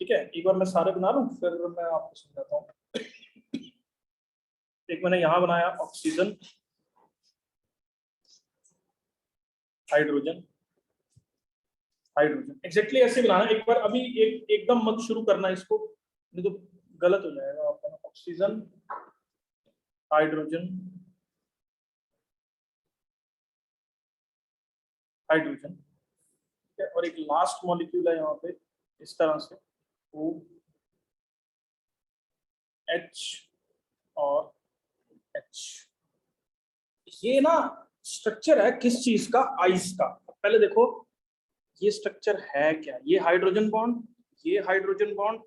ठीक है। एक बार मैं सारे बना लूं फिर मैं आपको समझाता हूँ। एक मैंने यहां बनाया ऑक्सीजन हाइड्रोजन हाइड्रोजन, एग्जैक्टली ऐसे बनाना एक बार। अभी एकदम मत शुरू करना इसको, नहीं तो गलत हो जाएगा आपका। ऑक्सीजन हाइड्रोजन हाइड्रोजन, ठीक है। और एक लास्ट मॉलिक्यूल है यहाँ पे इस तरह से, O H और H। ये ना स्ट्रक्चर है किस चीज का, आइस का। पहले देखो ये स्ट्रक्चर है क्या, ये हाइड्रोजन बॉन्ड, ये हाइड्रोजन बॉन्ड,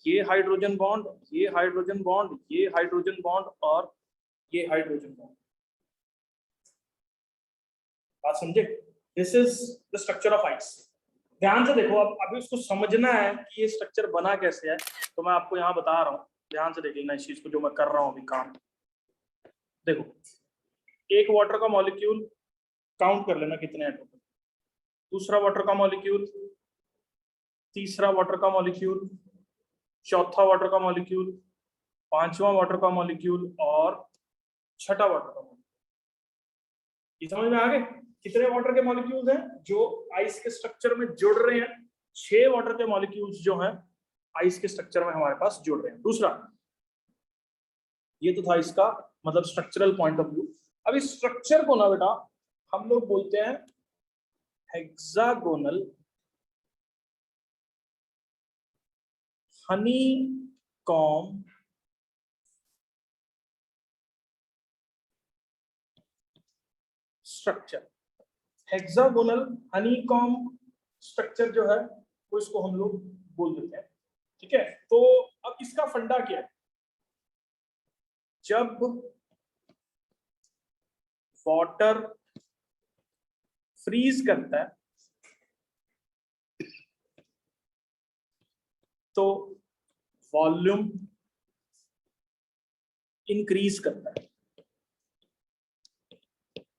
ये हाइड्रोजन बॉन्ड, ये हाइड्रोजन बॉन्ड, ये हाइड्रोजन बॉन्ड और ये हाइड्रोजन बॉन्ड। बात समझे, this is the structure of ice. ध्यान से देखो, अब अभी उसको समझना है कि ये स्ट्रक्चर बना कैसे है, तो मैं आपको यहाँ बता रहा हूँ, ध्यान से देख लेना इस चीज को जो मैं कर रहा हूँ अभी काम। देखो एक वाटर का मॉलिक्यूल काउंट कर लेना कितने एटम, दूसरा वाटर का मॉलिक्यूल, तीसरा वाटर का मॉलिक्यूल, चौथा वाटर का मॉलिक्यूल, पांचवा वाटर का मॉलिक्यूल और छठा वाटर का मॉलिक्यूल। ये समझ में आ गए। कितने वाटर के मॉलिक्यूल्स हैं जो आइस के स्ट्रक्चर में जुड़ रहे हैं? 6 वाटर के मॉलिक्यूल्स जो हैं आइस के स्ट्रक्चर में हमारे पास जुड़ रहे हैं। दूसरा, ये तो था इसका मतलब स्ट्रक्चरल पॉइंट ऑफ व्यू। अब इस स्ट्रक्चर को ना बेटा हम लोग बोलते हैं hexagonal honeycomb structure. Hexagonal honeycomb structure जो है वो इसको हम लोग बोल देते हैं। ठीक है, तो अब इसका फंडा क्या है? जब वाटर फ्रीज करता है तो वॉल्यूम इंक्रीज करता है।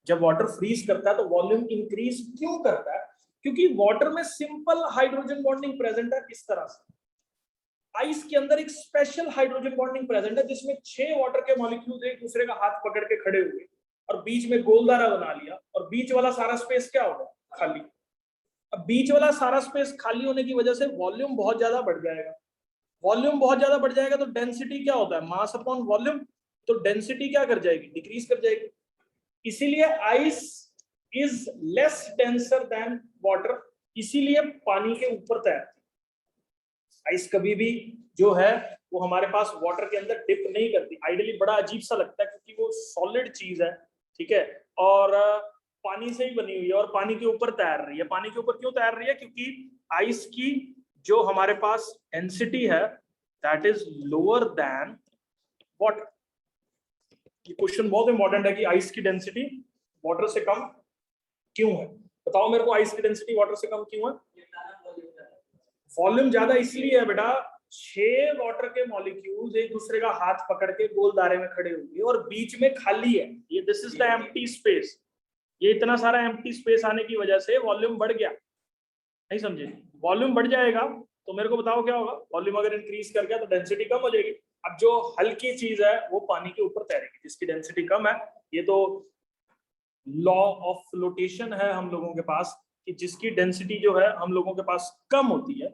जब वाटर फ्रीज करता है तो वॉल्यूम इंक्रीज क्यों करता है? क्योंकि वाटर में सिंपल हाइड्रोजन बॉन्डिंग प्रेजेंट है। इस तरह से आइस के अंदर एक स्पेशल हाइड्रोजन बॉन्डिंग प्रेजेंट है जिसमें 6 वाटर के मॉलिक्यूल्स एक दूसरे का हाथ पकड़ के खड़े हुए और बीच में गोलदारा बना लिया और बीच वाला सारा स्पेस क्या होगा? खाली। अब बीच वाला सारा स्पेस खाली होने की वजह से वॉल्यूम बहुत ज्यादा बढ़ जाएगा। वॉल्यूम बहुत ज्यादा बढ़ जाएगा तो डेंसिटी क्या होता है? Mass upon volume. तो डेंसिटी क्या कर जाएगी? डिक्रीज कर जाएगी। इसीलिए ice is less denser then water, इसीलिए पानी के ऊपर तैरती है। आइस कभी भी जो है वो हमारे पास वाटर के अंदर डिप नहीं करती। आइडियली बड़ा अजीब सा लगता है क्योंकि वो सॉलिड चीज है, ठीक है, और पानी से ही बनी हुई है और पानी के ऊपर तैर रही है। पानी के ऊपर क्यों तैर रही है? क्योंकि आइस की जो हमारे पास डेंसिटी है that is lower than water. ये क्वेश्चन बहुत इंपॉर्टेंट है कि आइस की डेंसिटी वाटर से कम क्यों है? बताओ मेरे को, आइस की डेंसिटी वाटर से कम क्यों है? वॉल्यूम ज्यादा इसलिए है बेटा, 6 वाटर के मॉलिक्यूल्स एक दूसरे का हाथ पकड़ के गोल दायरे में खड़े होंगे और बीच में खाली है। ये this is the empty space. ये इतना सारा एम्प्टी स्पेस आने की वजह से वॉल्यूम बढ़ गया। नहीं समझे? वॉल्यूम बढ़ जाएगा तो मेरे को बताओ क्या होगा? वॉल्यूम अगर इंक्रीज कर गया तो डेंसिटी कम हो जाएगी। अब जो हल्की चीज है वो पानी के ऊपर तैरेगी जिसकी डेंसिटी कम है। ये तो लॉ ऑफ फ्लोटेशन है हम लोगों के पास कि जिसकी डेंसिटी जो है हम लोगों के पास कम होती है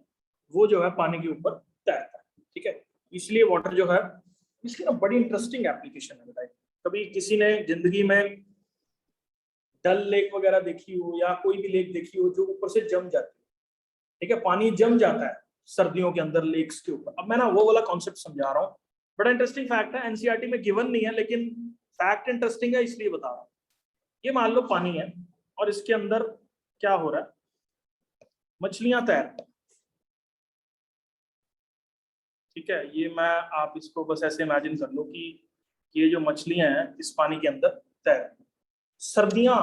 वो जो है पानी के ऊपर तैरता है। ठीक है, इसलिए वाटर जो है इसकी ना बड़ी इंटरेस्टिंग एप्लीकेशन है। बताइए, कभी किसी ने जिंदगी में डल लेक वगैरह देखी हो या कोई भी लेक देखी हो जो ऊपर से जम जाती है? ठीक है, पानी जम जाता है सर्दियों के अंदर लेक्स के ऊपर। अब मैं ना वो वाला कॉन्सेप्ट समझा रहा हूँ, बड़ा इंटरेस्टिंग फैक्ट है, एनसीईआरटी में गिवन नहीं है लेकिन फैक्ट इंटरेस्टिंग है इसलिए बता रहा हूँ। ये मान लो पानी है और इसके अंदर क्या हो रहा है? मछलियां तैर। ठीक है, ये मैं आप इसको बस ऐसे इमेजिन कर लो कि ये जो मछलियां हैं इस पानी के अंदर तैर। सर्दियां,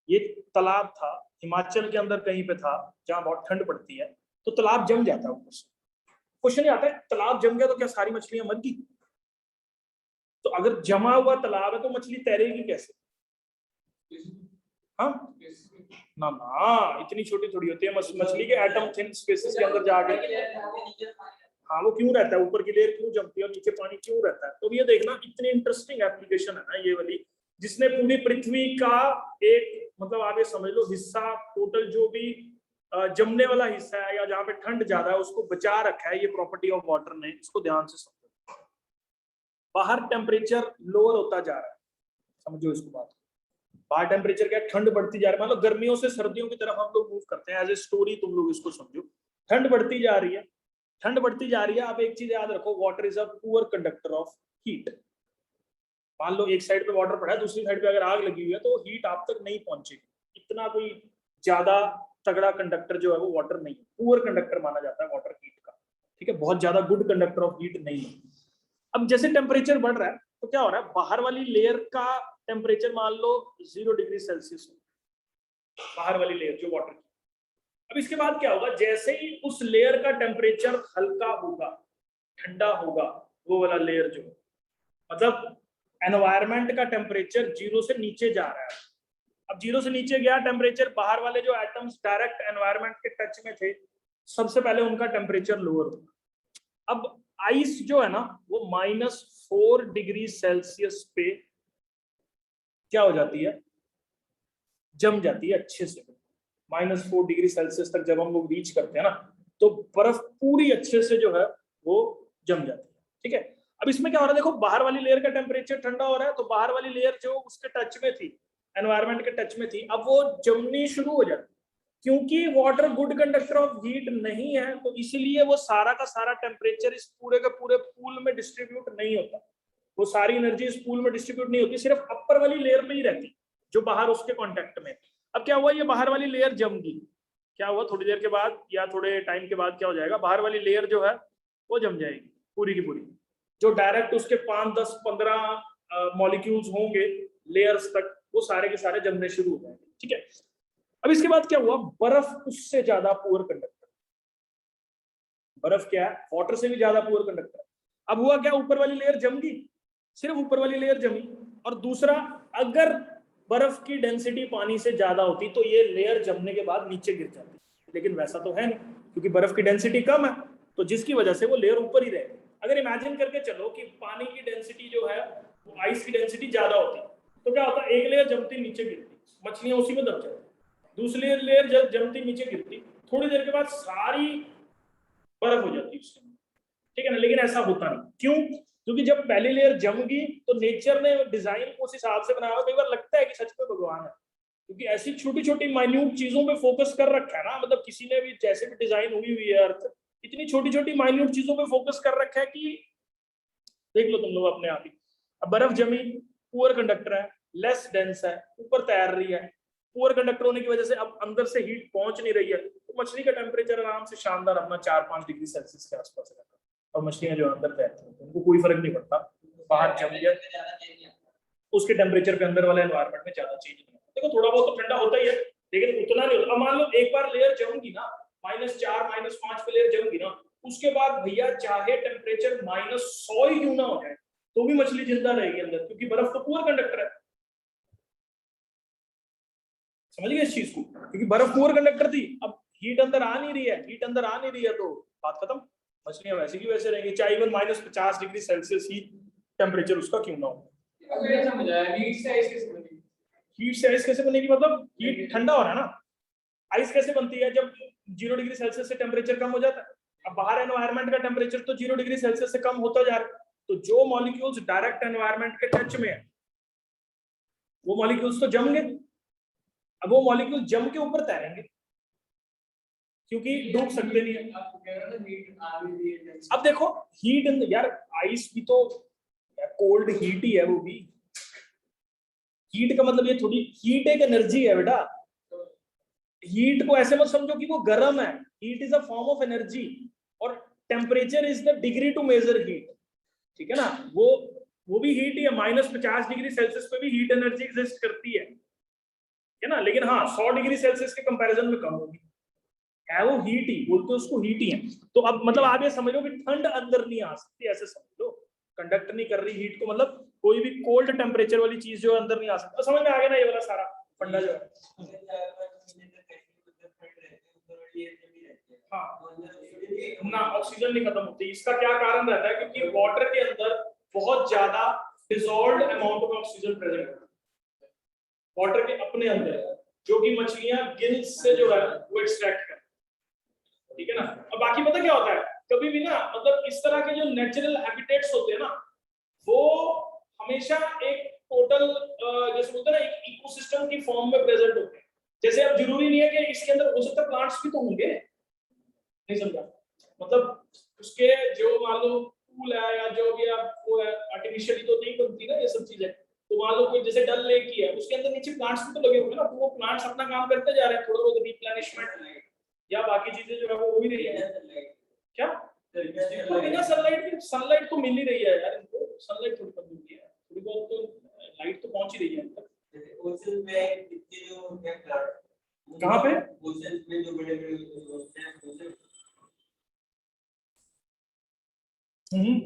ये तालाब था हिमाचल के अंदर कहीं पे था जहां बहुत ठंड पड़ती है, तो तालाब जम जाता है ऊपर से। क्वेश्चन ये आता है तालाब जम गया तो क्या सारी मछलियां मर गई? तो अगर जमा हुआ तालाब है तो मछली तैरेगी कैसे? हाँ ना ना, इतनी छोटी थोड़ी होती है मछली के एटम थिन स्पेसेस के अंदर जाके। हाँ, वो क्यों रहता है? ऊपर की लेयर क्यों जमती है और नीचे पानी क्यों रहता है? तो ये देखना इतनी इंटरेस्टिंग एप्लीकेशन है ना ये वाली, जिसने पूरी पृथ्वी का एक मतलब आप ये समझ लो हिस्सा, टोटल जो भी जमने वाला हिस्सा है या जहाँ पे ठंड ज्यादा है उसको बचा रखा है। ये प्रॉपर्टी ऑफ वाटर ने, इसको ध्यान से समझो। बाहर टेम्परेचर लोअर होता जा रहा है, समझो इसको बात। बाहर टेम्परेचर क्या, ठंड बढ़ती जा रही है। मतलब गर्मियों से सर्दियों की तरफ हम लोग मूव करते हैं। एज ए स्टोरी तुम लोग इसको समझो, ठंड बढ़ती जा रही है, ठंड बढ़ती जा रही है। आप एक चीज याद रखो, water is a poor conductor of heat. मान लो एक साइड पे वाटर पड़ा है, दूसरी साइड पे अगर आग लगी हुई है तो हीट आप तक नहीं पहुंचेगी। इतना कोई ज्यादा तगड़ा कंडक्टर जो है वो वाटर नहीं है, पुअर कंडक्टर माना जाता है वाटर हीट का। ठीक है, बहुत ज्यादा गुड कंडक्टर ऑफ हीट नहीं है। अब जैसे टेम्परेचर बढ़ रहा है तो क्या हो रहा है? बाहर वाली लेयर का टेम्परेचर मान लो 0 डिग्री सेल्सियस, बाहर वाली लेयर जो वाटर की। अब इसके बाद क्या होगा? जैसे ही उस लेयर का टेम्परेचर हल्का होगा, ठंडा होगा, वो वाला लेयर जो मतलब एनवायरमेंट का टेम्परेचर 0 से नीचे जा रहा है। अब 0 से नीचे गया टेम्परेचर, बाहर वाले जो एटम्स डायरेक्ट एनवायरमेंट के टच में थे सबसे पहले उनका टेम्परेचर लोअर होगा। अब आइस जो है ना वो -4 डिग्री सेल्सियस पे क्या हो जाती है? जम जाती है अच्छे से। -4 डिग्री सेल्सियस तक जब हम लोग रीच करते हैं ना, तो बर्फ पूरी अच्छे से जो है वो जम जाती है। ठीक है, अब इसमें क्या हो रहा है, देखो बाहर वाली लेयर का टेम्परेचर ठंडा हो रहा है, तो बाहर वाली लेयर जो उसके टच में थी, एनवायरमेंट के टच में थी, अब वो जमनी शुरू हो जाती है। क्योंकि water good conductor of heat नहीं है, तो इसीलिए वो सारा का सारा टेम्परेचर इस पूरे के पूरे पूल में डिस्ट्रीब्यूट नहीं होता, वो सारी एनर्जी इस पूल में डिस्ट्रीब्यूट नहीं होती, सिर्फ अपर वाली लेयर में ही रहती जो बाहर उसके कांटेक्ट में। अब क्या हुआ, ये बाहर वाली लेयर जम गई, क्या हुआ थोड़ी देर के बाद या थोड़े टाइम के बाद क्या हो जाएगा, बाहर वाली लेयर जो है वो जम जाएगी पूरी की पूरी। जो डायरेक्ट उसके 5, 10, 15 मॉलिक्यूल्स होंगे लेयर्स तक, वो सारे के सारे जमने शुरू हो जाएंगे। ठीक है, अब इसके बाद क्या हुआ, बर्फ उससे ज्यादा पुअर कंडक्टर, बर्फ क्या है, वाटर से भी ज्यादा पुअर कंडक्टर। अब हुआ क्या, ऊपर वाली लेयर जम गई, सिर्फ ऊपर वाली लेयर जमी, और दूसरा, अगर बर्फ की डेंसिटी पानी से ज्यादा होती तो ये लेयर जमने के बाद नीचे गिर जाती, लेकिन वैसा तो है नहीं, क्योंकि बर्फ की डेंसिटी कम है, तो जिसकी वजह से वो लेयर ऊपर ही रहेगी। अगर इमेजिन करके चलो कि पानी की डेंसिटी जो है वो आइस की डेंसिटी ज्यादा होती, तो क्या होता, एक लेयर जमती नीचे गिरती, मछलियां उसी में दब जाती, दूसरी लेयर जब जमती नीचे गिरती, थोड़ी देर के बाद सारी बर्फ हो जाती उसके अंदर। ठीक है ना, लेकिन ऐसा होता नहीं, क्यों, क्योंकि जब पहली लेयर जमगी तो नेचर ने डिजाइन उस हिसाब से बनाया। कई बार लगता है कि सच में भगवान है, क्योंकि ऐसी छोटी छोटी माइन्यूट चीजों पे फोकस कर रखा है ना, मतलब किसी ने भी जैसे भी डिजाइन हुई है अर्थ, इतनी छोटी छोटी माइन्यूट चीजों पे फोकस कर रखा है कि देख लो तुम लोग अपने आप ही। अब बर्फ जमी, पुअर कंडक्टर है, लेस डेंस है, ऊपर तैर रही है, पुअर कंडक्टर होने की वजह से अब अंदर से हीट पहुंच नहीं रही है, तो मछली का टेम्परेचर आराम से शानदार अपना 4-5 डिग्री सेल्सियस के आसपास रहता है, और मछलियां जो अंदर तैरती हैं उनको कोई फर्क नहीं पड़ता, बाहर जम गया उसके टेम्परेचर पे अंदर वाले एनवायरनमेंट में ज्यादा चेंज नहीं होता। देखो थोड़ा बहुत तो ठंडा होता ही है, लेकिन उतना नहीं होता। अब मान लो एक बार लेयर जमगी ना, -4 -5 पे लेयर जमगी ना, उसके बाद भैया चाहे टेम्परेचर -100 ही क्यों ना हो जाए, तो भी मछली जिंदा रहेगी अंदर, क्योंकि बर्फ तो पुअर कंडक्टर है। समझ गए इस चीज को, क्योंकि बर्फ पुअर कंडक्टर थी, अब हीट अंदर आ नहीं रही है, हीट अंदर आ नहीं रही है, तो बात खत्म, मछलियां वैसे की वैसे रहेंगी, चाहे इवन -50 डिग्री सेल्सियस ही टेम्परेचर उसका क्यों ना हो। हीट से आइस कैसे बनेगी, मतलब हीट ठंडा हो रहा है ना, आइस कैसे बनती है, जब 0 डिग्री सेल्सियस से टेम्परेचर कम हो जाता है। अब बाहर एनवायरनमेंट का टेम्परेचर तो 0 डिग्री सेल्सियस से कम होता जा रहा है, तो जो मॉलिक्यूल्स डायरेक्ट एनवायरनमेंट के टच में है वो मॉलिक्यूल्स तो जम गए, अब वो मॉलिक्यूल जम के ऊपर तैरेंगे, क्योंकि डूब सकते नहीं है। अब देखो हीट यार, आइस भी तो कोल्ड हीट ही है, वो भी हीट का मतलब ये थोड़ी, हीट एक एनर्जी है बेटा, हीट को ऐसे मत समझो कि वो गर्म है, heat is a form of energy, और temperature is the degree to measure heat. ठीक है ना, वो भी हीट ही है, -50 डिग्री सेल्सियस पे भी हीट एनर्जी एग्जिस्ट करती है ना, लेकिन हाँ 100 डिग्री सेल्सियस के कंपैरिजन में कम होगी, है वो हीट ही, बोलते उसको हीट ही है। तो अब मतलब आप ये समझो कि ठंड अंदर नहीं आ सकती, ऐसे समझ लो, कंडक्ट नहीं कर रही हीट को, मतलब कोई भी कोल्ड टेम्परेचर वाली चीज जो अंदर नहीं आ सकती। समझ में आ गया ना ये वाला सारा फंडा जो है। हाँ ना, ऑक्सीजन नहीं खत्म होती, इसका क्या कारण रहता है, क्योंकि वाटर के अंदर बहुत ज्यादा dissolved amount of oxygen present है वाटर के अपने अंदर, जो कि मछलियां गिल्स से जो है वो एक्सट्रैक्ट करती है। ठीक है ना, और बाकी पता क्या होता है, कभी भी ना, मतलब इस तरह के जो नेचुरल हैबिटेट्स होते हैं ना, वो हमेशा एक टोटल जैसे बोलते हैं ना, एक इकोसिस्टम की फॉर्म में प्रेजेंट होते हैं। जैसे अब जरूरी नहीं है कि इसके अंदर हो सकता है प्लांट्स भी तो होंगे, नहीं समझा, मतलब उसके जो मान लो पूल है या जो भी आप वो है, आर्टिफिशियली तो नहीं बनती ना ये सब चीजें, तो मान लो कोई जैसे डल लेक की है, उसके अंदर नीचे प्लांट्स भी तो लगे होंगे ना, तो वो प्लांट्स अपना काम करते जा रहे हैं, थोड़ा बहुत रिप्लेनिशमेंट या बाकी चीजें जो है वो हो ही रही है। क्या तो बिना सनलाइट तो मिल ही रही है यार, इनको सनलाइट थोड़ी कम मिलती है, थोड़ी बहुत तो लाइट तो पहुंच ही रही है अंदर। ओशन में कितने जो क्या कहाँ पे ओशन में जो बड़े-बड़े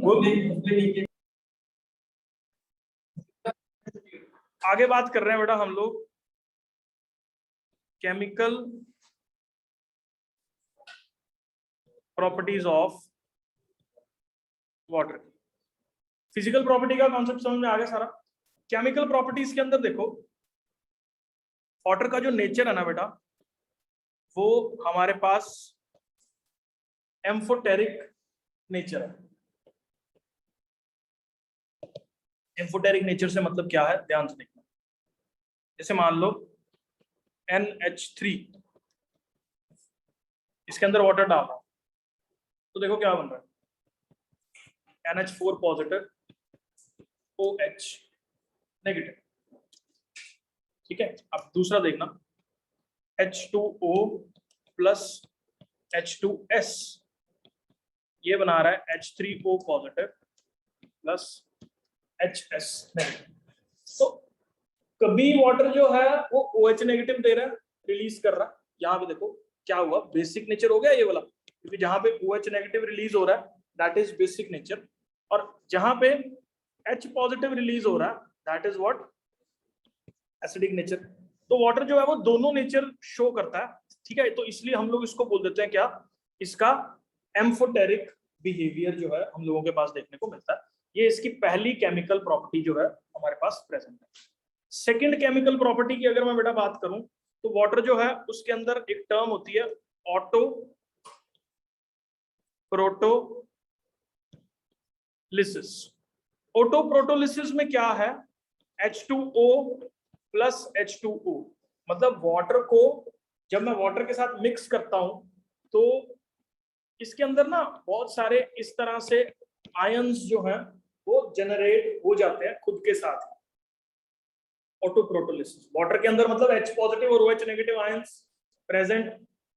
वो नीचे आगे बात कर रहे हैं बेटा हम लोग chemical properties of water. Physical property का कॉन्सेप्ट समझ में आ गया सारा। केमिकल प्रॉपर्टीज के अंदर देखो, वाटर का जो नेचर है ना बेटा, वो हमारे पास एम्फोटेरिक नेचर है। एम्फोटेरिक नेचर से मतलब क्या है, ध्यान से देखना। जैसे मान लो NH3, इसके अंदर वाटर डाल रहा हूं तो देखो क्या बन रहा है, NH4 पॉजिटिव, OH नेगेटिव। ठीक है, अब दूसरा देखना, H2O प्लस H2S, ये बना रहा है H3O positive plus HS negative. तो कभी वाटर जो है वो OH नेगेटिव दे रहा है, रिलीज कर रहा है। यहाँ पे देखो क्या हुआ, बेसिक नेचर हो गया ये वाला, क्योंकि जहां पे OH नेगेटिव रिलीज हो रहा है दैट इज बेसिक नेचर, और जहां पे H पॉजिटिव रिलीज हो रहा है that is what, acidic nature. तो वाटर जो है वो दोनों नेचर शो करता है। ठीक है, तो इसलिए हम लोग इसको बोल देते हैं क्या, इसका एम्फोटेरिक बिहेवियर जो है हम लोगों के पास देखने को मिलता है। ये इसकी पहली केमिकल प्रॉपर्टी जो है हमारे पास प्रेजेंट है। सेकंड केमिकल प्रॉपर्टी की अगर मैं बेटा बात करूं तो वाटर जो है उसके अंदर एक टर्म होती है ऑटो प्रोटोलिसिस। ऑटो प्रोटोलिसिस में क्या है, H2O प्लस H2O, मतलब वाटर को जब मैं वाटर के साथ मिक्स करता हूं तो इसके अंदर ना बहुत सारे इस तरह से आयंस जो हैं वो जनरेट हो जाते हैं खुद के साथ। ऑटो प्रोटोलिसिस, वाटर के अंदर मतलब H पॉजिटिव और OH नेगेटिव आयंस प्रेजेंट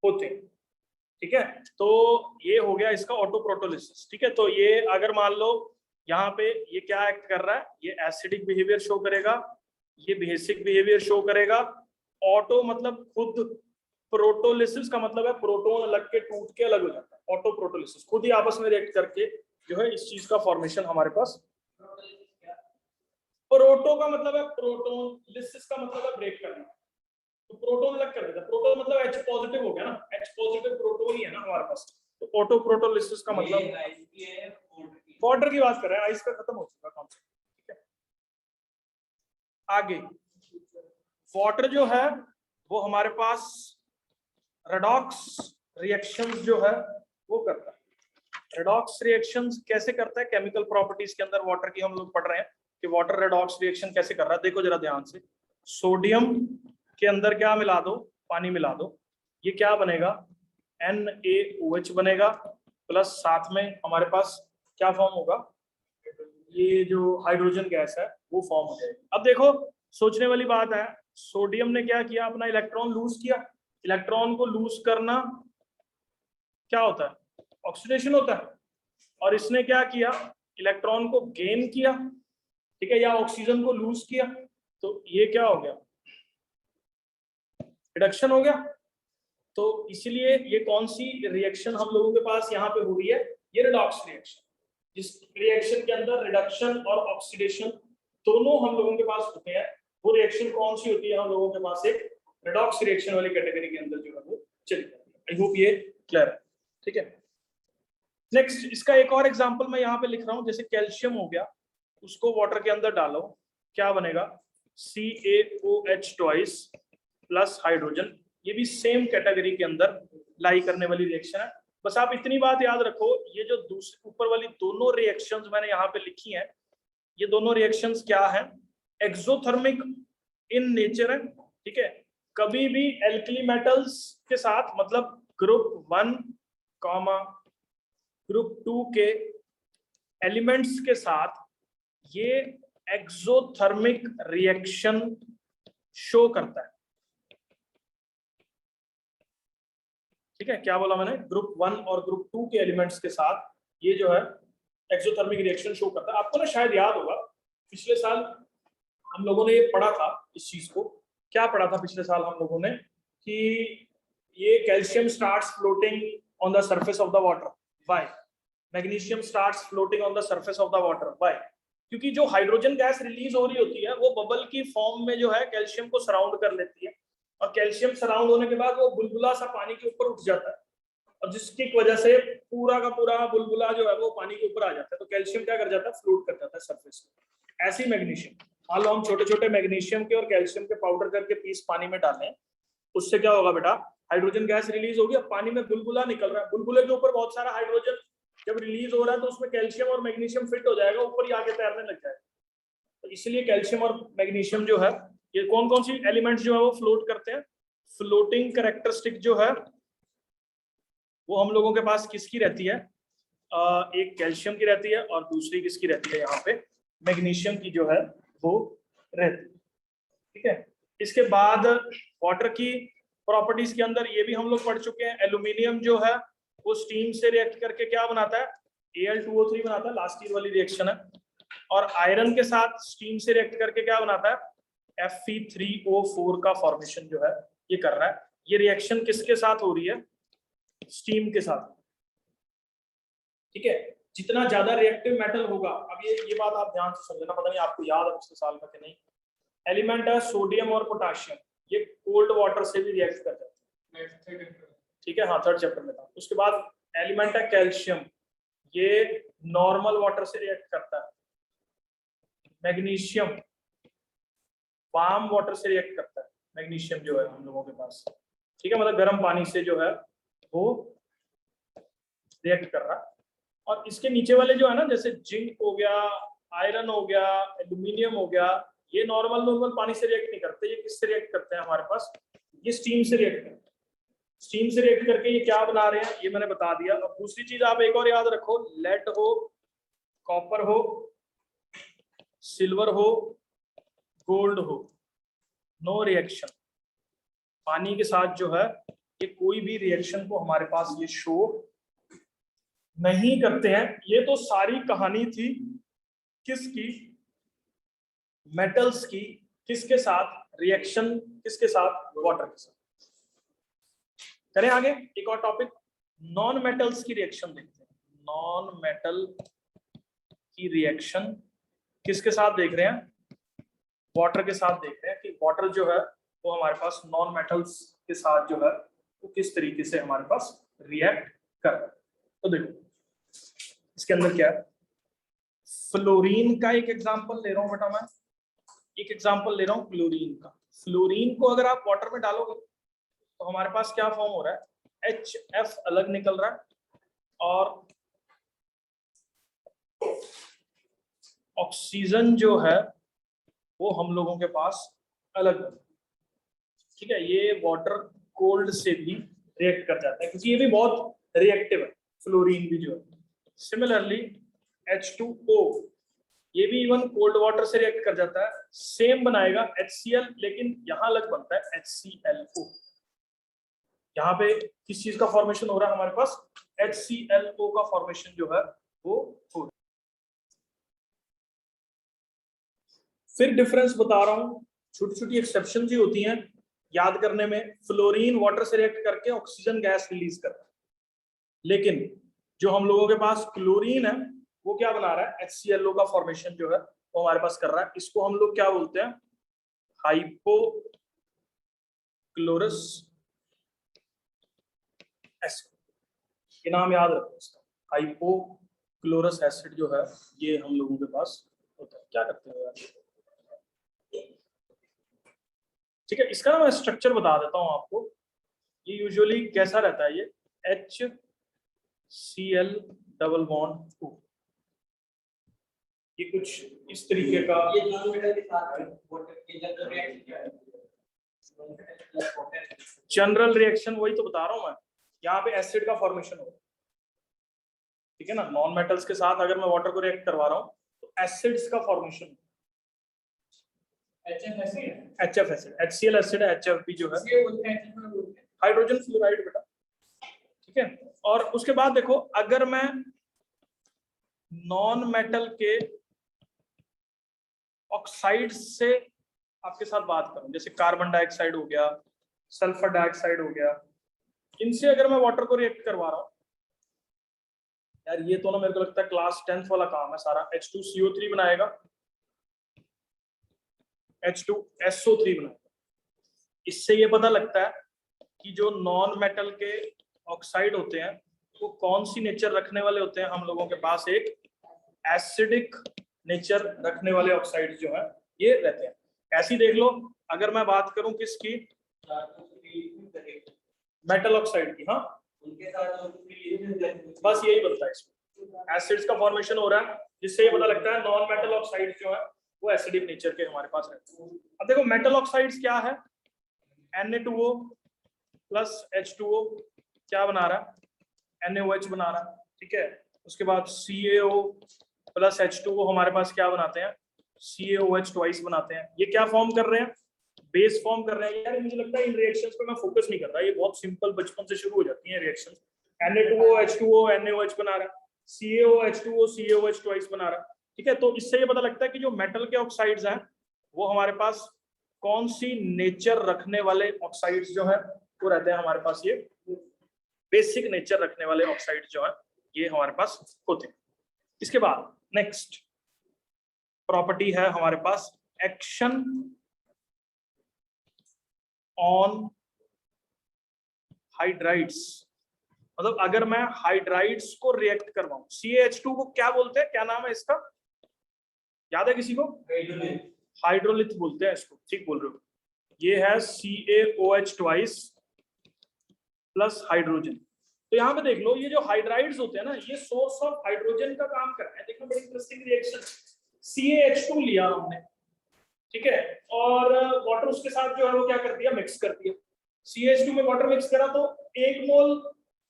होते हैं। ठीक है, तो ये हो गया इसका ऑटो प्रोटोलिसिस। ठीक है, तो ये अगर मान लो यहाँ पे ये क्या एक्ट कर रहा है, ये एसिडिक बिहेवियर शो करेगा, ये बेसिक बिहेवियर शो करेगा। ऑटो मतलब खुद, प्रोटोलिसिस का मतलब है प्रोटोन अलग के टूट के अलग हो जाता है। ऑटो प्रोटोलिसिस खुद ही आपस में रिएक्ट करके जो है इस चीज का फॉर्मेशन हमारे पास। प्रोटो का मतलब है प्रोटोन, लिसिस का मतलब है ब्रेक करना, तो प्रोटोन अलग कर देता है। प्रोटोन मतलब H पॉजिटिव हो गया ना, H पॉजिटिव प्रोटोन ही है ना हमारे पास, तो ऑटो प्रोटोलिसिस का मतलब वाटर की बात कर रहे हैं, आइस का खत्म हो चुका कॉन्सेप्ट। ठीक है, आगे वाटर जो है वो हमारे पास रेडॉक्स रिएक्शंस जो है वो करता है। रेडॉक्स रिएक्शंस कैसे करता है, केमिकल प्रॉपर्टीज के अंदर वाटर की हम लोग पढ़ रहे हैं कि वाटर रेडॉक्स रिएक्शन कैसे कर रहा है। देखो जरा ध्यान से, सोडियम के अंदर क्या मिला दो, पानी मिला दो, ये क्या बनेगा, NaOH बनेगा, प्लस साथ में हमारे पास क्या फॉर्म होगा, ये जो हाइड्रोजन गैस है वो फॉर्म हो जाएगी। अब देखो सोचने वाली बात है, सोडियम ने क्या किया, अपना इलेक्ट्रॉन लूज किया। इलेक्ट्रॉन को लूज करना क्या होता है, ऑक्सीडेशन होता है, और इसने क्या किया, इलेक्ट्रॉन को गेन किया। ठीक है, या ऑक्सीजन को लूज किया, तो ये क्या हो गया, रिडक्शन हो गया। तो इसलिए ये कौन सी रिएक्शन हम लोगों के पास यहाँ पे हो रही है, ये रेडॉक्स रिएक्शन, जिस रिएक्शन के अंदर रिडक्शन और ऑक्सीडेशन दोनों हम लोगों के पास होते हैं, वो रिएक्शन कौन सी होती है हम लोगों के पास, एक रेडॉक्स रिएक्शन वाली कैटेगरी के अंदर जो है वो चली जाती है। आई होप ये क्लियर है। ठीक है, नेक्स्ट इसका एक और एग्जांपल मैं यहाँ पे लिख रहा हूँ, जैसे कैल्शियम हो गया, उसको वाटर के अंदर डालो, क्या बनेगा, CaOH ट्वाइस प्लस हाइड्रोजन। ये भी सेम कैटेगरी के अंदर लाई करने वाली रिएक्शन है। बस आप इतनी बात याद रखो, ये जो दूसरी ऊपर वाली दोनों रिएक्शंस मैंने यहाँ पे लिखी हैं, ये दोनों रिएक्शंस क्या है, एक्सोथर्मिक इन नेचर है। ठीक है, कभी भी एल्कली मेटल्स के साथ, मतलब ग्रुप 1 ग्रुप 2 के एलिमेंट्स के साथ ये एक्सोथर्मिक रिएक्शन शो करता है। ठीक है, क्या बोला मैंने, ग्रुप 1 और ग्रुप 2 के एलिमेंट्स के साथ ये जो है एक्सोथर्मिक रिएक्शन शो करता है। आपको ना शायद याद होगा पिछले साल हम लोगों ने ये पढ़ा था, इस चीज को क्या पढ़ा था पिछले साल हम लोगों ने, कि ये calcium starts floating on the surface of the water, why, magnesium starts floating on the surface of the water, why, क्योंकि जो हाइड्रोजन गैस रिलीज हो रही होती है वो बबल की फॉर्म में जो है कैल्शियम को सराउंड कर लेती है, और कैल्शियम सराउंड होने के बाद वो बुलबुला सा पानी के ऊपर उठ जाता है, और जिसकी वजह से पूरा का पूरा बुलबुला जो है वो पानी के ऊपर आ जाता है। तो कैल्शियम क्या कर जाता है, फ्लोट कर जाता है सरफेस पे। ऐसी मैग्नीशियम, मान लो हम छोटे छोटे मैग्नीशियम के और कैल्शियम के पाउडर करके पीस पानी में डालें, उससे क्या होगा बेटा, हाइड्रोजन गैस रिलीज होगी। अब पानी में बुलबुला निकल रहा है, बुलबुले के ऊपर बहुत सारा हाइड्रोजन जब रिलीज हो रहा है तो उसमें कैल्शियम और मैग्नीशियम फिट हो जाएगा, ऊपर ही आगे तैरने लग जाएगा। तो इसलिए कैल्शियम और मैग्नीशियम जो है, ये कौन कौन सी एलिमेंट्स जो है वो फ्लोट करते हैं। फ्लोटिंग कैरेक्टरिस्टिक जो है वो हम लोगों के पास किसकी रहती है, एक कैल्शियम की रहती है और दूसरी किसकी रहती है, यहाँ पे मैग्नीशियम की जो है वो रहती है। ठीक है, इसके बाद वाटर की प्रॉपर्टीज के अंदर ये भी हम लोग पढ़ चुके हैं। एल्यूमिनियम जो है वो स्टीम से रिएक्ट करके क्या बनाता है, Al2O3 बनाता है, लास्ट ईयर वाली रिएक्शन है। और आयरन के साथ स्टीम से रिएक्ट करके क्या बनाता है, Fe3O4 का फॉर्मेशन जो है ये कर रहा है। ये रिएक्शन किसके साथ हो रही है, स्टीम के साथ। ठीक है, जितना ज्यादा रिएक्टिव मेटल होगा, अब ये बात आप ध्यान से समझना, पता नहीं आपको याद है पिछले साल में कि नहीं। एलिमेंट है सोडियम और पोटाशियम, ये कोल्ड वाटर से भी रिएक्ट कर जाते हैं। ठीक है, हाँ, थर्ड चैप्टर में था। उसके बाद एलिमेंट है कैल्शियम, ये नॉर्मल वाटर से रिएक्ट करता है। मैग्नीशियम वार्म वाटर से रिएक्ट करता है, मैग्नीशियम जो है हम लोगों के पास। ठीक है, मतलब गर्म पानी से जो है वो रिएक्ट कर रहा है। और इसके नीचे वाले जो है ना, जैसे जिंक हो गया, आयरन हो गया, एल्यूमिनियम हो गया, ये नॉर्मल पानी से रिएक्ट नहीं करते। ये किससे रिएक्ट करते हैं हमारे पास, ये स्टीम से रिएक्ट करते हैं। स्टीम से रिएक्ट करके ये क्या बना रहे हैं ये मैंने बता दिया। अब दूसरी चीज आप एक और याद रखो, लेड हो, कॉपर हो, सिल्वर हो, गोल्ड हो, नो रिएक्शन। पानी के साथ जो है ये कोई भी रिएक्शन को हमारे पास ये शो नहीं करते हैं। ये तो सारी कहानी थी किसकी, मेटल्स की। किसके साथ रिएक्शन, किसके साथ, वाटर के साथ। करें आगे एक और टॉपिक, नॉन मेटल्स की रिएक्शन देखते हैं। नॉन मेटल की रिएक्शन किसके साथ देख रहे हैं, वाटर के साथ देख रहे हैं कि वाटर जो है वो हमारे पास नॉन मेटल्स के साथ जो है वो किस तरीके से हमारे पास रिएक्ट कर रहा है। तो देखो इसके अंदर क्या है, फ्लोरीन का एक एग्जांपल ले रहा हूं बेटा, मैं एक एग्जांपल ले रहा हूं फ्लोरीन का। फ्लोरीन को अगर आप वाटर में डालोगे तो हमारे पास क्या फॉर्म हो रहा है, HF अलग निकल रहा है और ऑक्सीजन जो है वो हम लोगों के पास अलग है। ठीक है, ये वाटर कोल्ड से भी रिएक्ट कर जाता है क्योंकि ये भी बहुत रिएक्टिव है, फ्लोरीन भी जो है। सिमिलरली H2O, ये भी इवन कोल्ड वाटर से रिएक्ट कर जाता है, सेम बनाएगा HCl, लेकिन यहां अलग बनता है HClO। यहाँ पे किस चीज का फॉर्मेशन हो रहा है हमारे पास, HClO का फॉर्मेशन जो है वो हो रहा है। फिर डिफरेंस बता रहा हूं, छोटी छोटी एक्सेप्शन ही होती हैं याद करने में। फ्लोरीन वाटर से रिएक्ट करके ऑक्सीजन गैस रिलीज करता है, लेकिन जो हम लोगों के पास क्लोरीन है वो क्या बना रहा है, HClO का फॉर्मेशन जो है वो हमारे पास कर रहा है। इसको हम लोग क्या बोलते हैं, हाइपोक्लोरस एसिड। ये नाम याद रखो इसका, हाइपोक्लोरस एसिड जो है ये हम लोगों के पास होता है। क्या करते हैं यार, ठीक है, इसका ना मैं स्ट्रक्चर बता देता हूं आपको। ये यूजुअली कैसा रहता है, ये HCl डबल बॉन्ड 2, ये कुछ इस तरीके का। ये नॉन मेटल के साथ वाटर की जनरल रिएक्शन क्या है, जनरल रिएक्शन वही तो बता रहा हूं मैं, यहाँ पे एसिड का फॉर्मेशन होगा। ठीक है ना, नॉन मेटल्स के साथ अगर मैं वाटर को रिएक्ट करवा रहा हूँ तो एसिड्स का formation, HF acid, HCl acid है, HF भी जो है हाइड्रोजन फ्लोराइड बेटा। ठीक है, और उसके बाद देखो अगर मैं नॉन मेटल के ऑक्साइड से आपके साथ बात करूं, जैसे कार्बन डाइऑक्साइड हो गया, सल्फर डाइऑक्साइड हो गया, इनसे अगर मैं वाटर को रिएक्ट करवा रहा हूं, यार ये तो ना मेरे को लगता है क्लास 10th वाला काम है सारा। H2CO3 बनाएगा, H2SO3 बनाएगा। इससे ये पता लगता है कि जो नॉन मेटल के ऑक्साइड होते हैं वो कौन सी नेचर रखने वाले होते हैं। हम लोगों के पास एक एसिडिक नेचर रखने वाले ऑक्साइड जो है ये रहते हैं। ऐसी देख लो, अगर मैं बात करूं किसकी, मेटल ऑक्साइड की, हाँ उनके साथ बस यही बनता है इसमें, एसिड्स का फॉर्मेशन हो रहा है, जिससे ये पता लगता है नॉन मेटल ऑक्साइड जो है वो एसिडिक नेचर के हमारे पास रहते हैं। अब देखो मेटल ऑक्साइड्स क्या है, Na2O प्लस H2O क्या बना रहा है, NaOH बना रहा है, ठीक है। उसके बाद CaO प्लस H2O हमारे पास क्या बनाते हैं, CaOH ट्वाइस बनाते हैं। ये क्या फॉर्म कर रहे हैं, बेस फॉर्म कर रहे हैं। यार मुझे लगता है इन रिएक्शंस पे मैं फोकस नहीं कर रहा, ये बहुत सिंपल बचपन से शुरू हो जाती हैं रिएक्शंस। Na2O H2O NaOH बना रहा है, CaO H2O CaOH ट्वाइस बना रहा है, ठीक है। तो इससे ये पता लगता है कि जो मेटल के ऑक्साइड्स हैं वो हमारे पास कौन सी नेचर रखने वाले ऑक्साइड्स जो है वो रहते हैं हमारे पास, ये बेसिक नेचर रखने वाले ऑक्साइड जो है ये हमारे पास होते हैं। इसके बाद नेक्स्ट प्रॉपर्टी है हमारे पास एक्शन ऑन हाइड्राइड्स। मतलब अगर मैं हाइड्राइड्स को रिएक्ट करवाऊं, CaH2 को क्या बोलते हैं, क्या नाम है इसका, याद है किसी को, हाइड्रोलिथ बोलते हैं इसको, ठीक बोल रहे हो। ये है CaOH ट्वाइस प्लस हाइड्रोजन। तो यहाँ पे देख लो, ये जो हाइड्राइड्स होते हैं ना, ये सोर्स ऑफ हाइड्रोजन का काम कर रहे हैं। देखो बड़ी इंटरेस्टिंग रिएक्शन, CaH2 लिया हमने, ठीक है, और वाटर उसके साथ जो है वो क्या कर दिया, मिक्स कर दिया। CH2 में वाटर मिक्स करा तो 1 मोल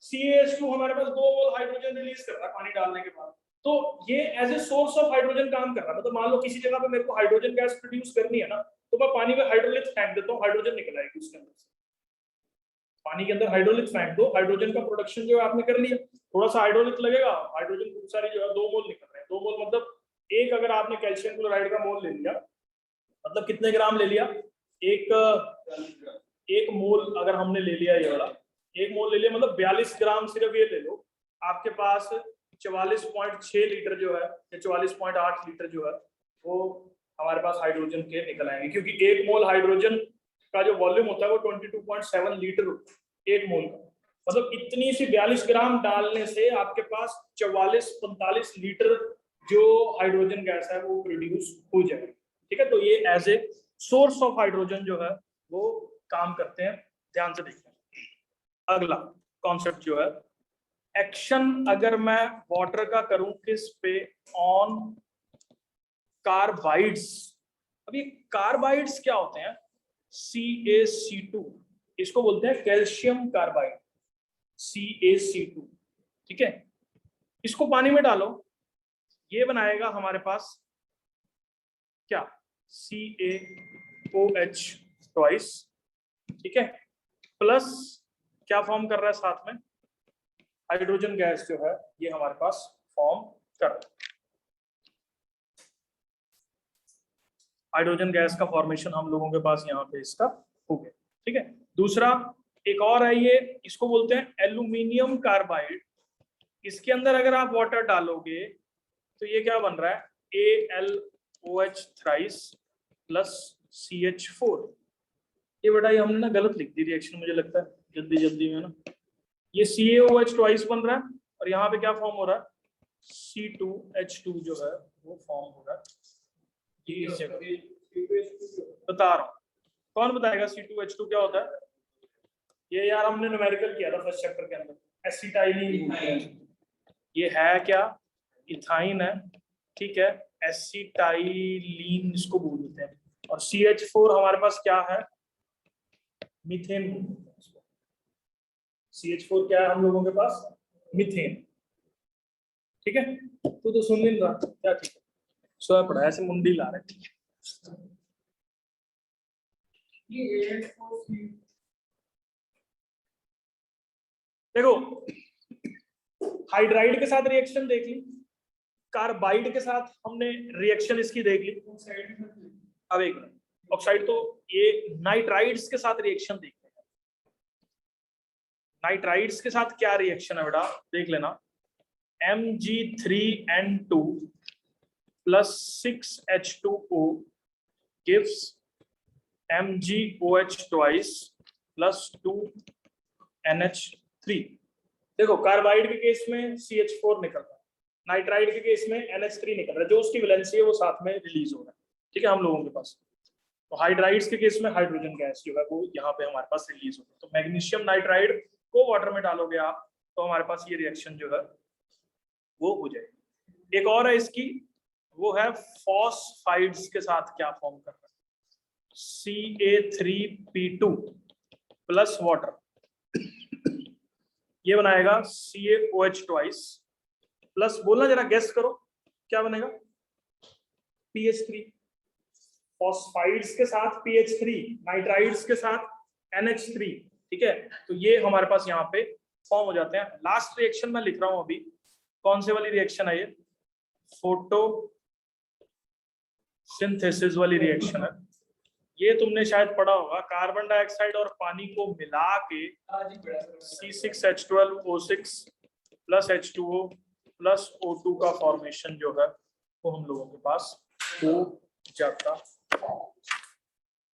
CH2 हमारे पास 2 मोल हाइड्रोजन रिलीज कर रहा है पानी डालने के बाद। तो ये as a source of hydrogen काम कर रहा है। मतलब मान लो किसी जगह पे मेरे को हाइड्रोजन गैस प्रोड्यूस करनी है ना, तो मैं पानी में हाइड्रोलिथ फेंक देता हूँ, हाइड्रोजन निकल आएगी उसके अंदर से। पानी के अंदर हाइड्रोलिथ फेंक दो, हाइड्रोजन का प्रोडक्शन जो है आपने कर लिया। थोड़ा सा हाइड्रोलिथ लगेगा, हाइड्रोजन खूब सारी जो है 2 मोल निकल रहे हैं। 2 मोल मतलब एक, अगर आपने कैल्शियम क्लोराइड का मोल ले लिया, मतलब कितने ग्राम ले लिया, एक मोल अगर हमने ले लिया, ये वाला 1 मोल ले लिया, मतलब 42 ग्राम सिर्फ ये ले लो, आपके पास 44.6 लीटर जो है या 44.8 लीटर जो है वो हमारे पास हाइड्रोजन के निकल आएंगे। क्योंकि 1 मोल हाइड्रोजन का जो वॉल्यूम होता है वो 22.7 लीटर होता है 1 मोल का। मतलब इतनी सी 42 ग्राम डालने से आपके पास 44-45 लीटर जो हाइड्रोजन गैस है वो प्रोड्यूस हो जाएगी, ठीक है। तो ये as a source of hydrogen जो है वो काम करते हैं, ध्यान से देखते हैं। अगला कॉन्सेप्ट जो है एक्शन, अगर मैं वाटर का करूं किस पे, ऑन कार्बाइड्स। अब ये कार्बाइड्स क्या होते हैं, CaC2, इसको बोलते हैं कैल्शियम कार्बाइड, CaC2, ठीक है। इसको पानी में डालो, ये बनाएगा हमारे पास क्या, CaOH ट्वाइस, ठीक है, प्लस क्या फॉर्म कर रहा है साथ में, हाइड्रोजन गैस जो है ये हमारे पास फॉर्म कर रहा है। हाइड्रोजन गैस का फॉर्मेशन हम लोगों के पास यहाँ पे इसका हो गया, ठीक है। दूसरा एक और है, ये इसको बोलते हैं एल्यूमिनियम कार्बाइड। इसके अंदर अगर आप वाटर डालोगे तो ये क्या बन रहा है, AlOH थ्राइस प्लस CH4। ये बेटा ये हमने ना गलत लिख दी रिएक्शन, मुझे लगता है जल्दी में ना। ये CaOH ट्वाइस बन रहा है और यहाँ पे क्या फॉर्म हो रहा है, C2H2 जो है वो फॉर्म हो रहा है। ये इस जगह बता रहा हूँ, कौन बताएगा C2H2 क्या होता है। ये यार हमने न्यूमेरिकल किया था फर्स्ट चैप्टर के अंदर, एसिटाइलिन। ये है क्या, इथाइन है, ठीक है, एसिटाइलिन इसको बोलते हैं। और CH4 हमारे पास क्या है, मीथेन। CH4 क्या है हम लोगों के पास, मीथेन, ठीक है। तू तो सुन नहीं रहा क्या, ठीक है, सोया पड़ा ऐसे मुंडी ला रहे, ठीक है। देखो हाइड्राइड के साथ रिएक्शन देख ली, कार्बाइड के साथ हमने रिएक्शन इसकी देख ली। अब एक मिनट, ऑक्साइड तो ये नाइट्राइड्स के साथ रिएक्शन देखते हैं। नाइट्राइड्स के साथ क्या रिएक्शन है बेटा, देख लेना, Mg3N2 plus 6H2O gives MgOH twice plus 2NH3। देखो कार्बाइड के केस में CH4 निकल रहा है, नाइट्राइड के केस में NH3 निकल रहा है, जो उसकी वैलेंसी है वो साथ में रिलीज हो रहा है, ठीक है, हम लोगों के पास। तो हाइड्राइड्स के केस में हाइड्रोजन गैस जो है वो यहाँ पे हमारे पास रिलीज होगी। तो मैग्नीशियम नाइट्राइड को वाटर में डालोगे आप तो हमारे पास ये रिएक्शन जो है वो हो जाएगी। एक और है इसकी, वो है फॉस्फाइड्स के साथ क्या फॉर्म कर रहा है, Ca3P2 प्लस वाटर, ये बनाएगा CaOH ट्वाइस प्लस, बोलना जरा गेस करो क्या बनेगा, PH3। फॉस्फाइड्स के साथ PH3, नाइट्राइड्स के साथ NH3, ठीक है। तो ये हमारे पास यहाँ पे फॉर्म हो जाते हैं। लास्ट रिएक्शन मैं लिख रहा हूं अभी, कौन से वाली रिएक्शन है ये, फोटो सिंथेसिस वाली रिएक्शन है। ये तुमने शायद पढ़ा होगा, कार्बन डाइऑक्साइड और पानी को मिला के C6H12O6 plus H2O plus O2 का फॉर्मेशन जो है वो हम लोगों के पास हो जाता है।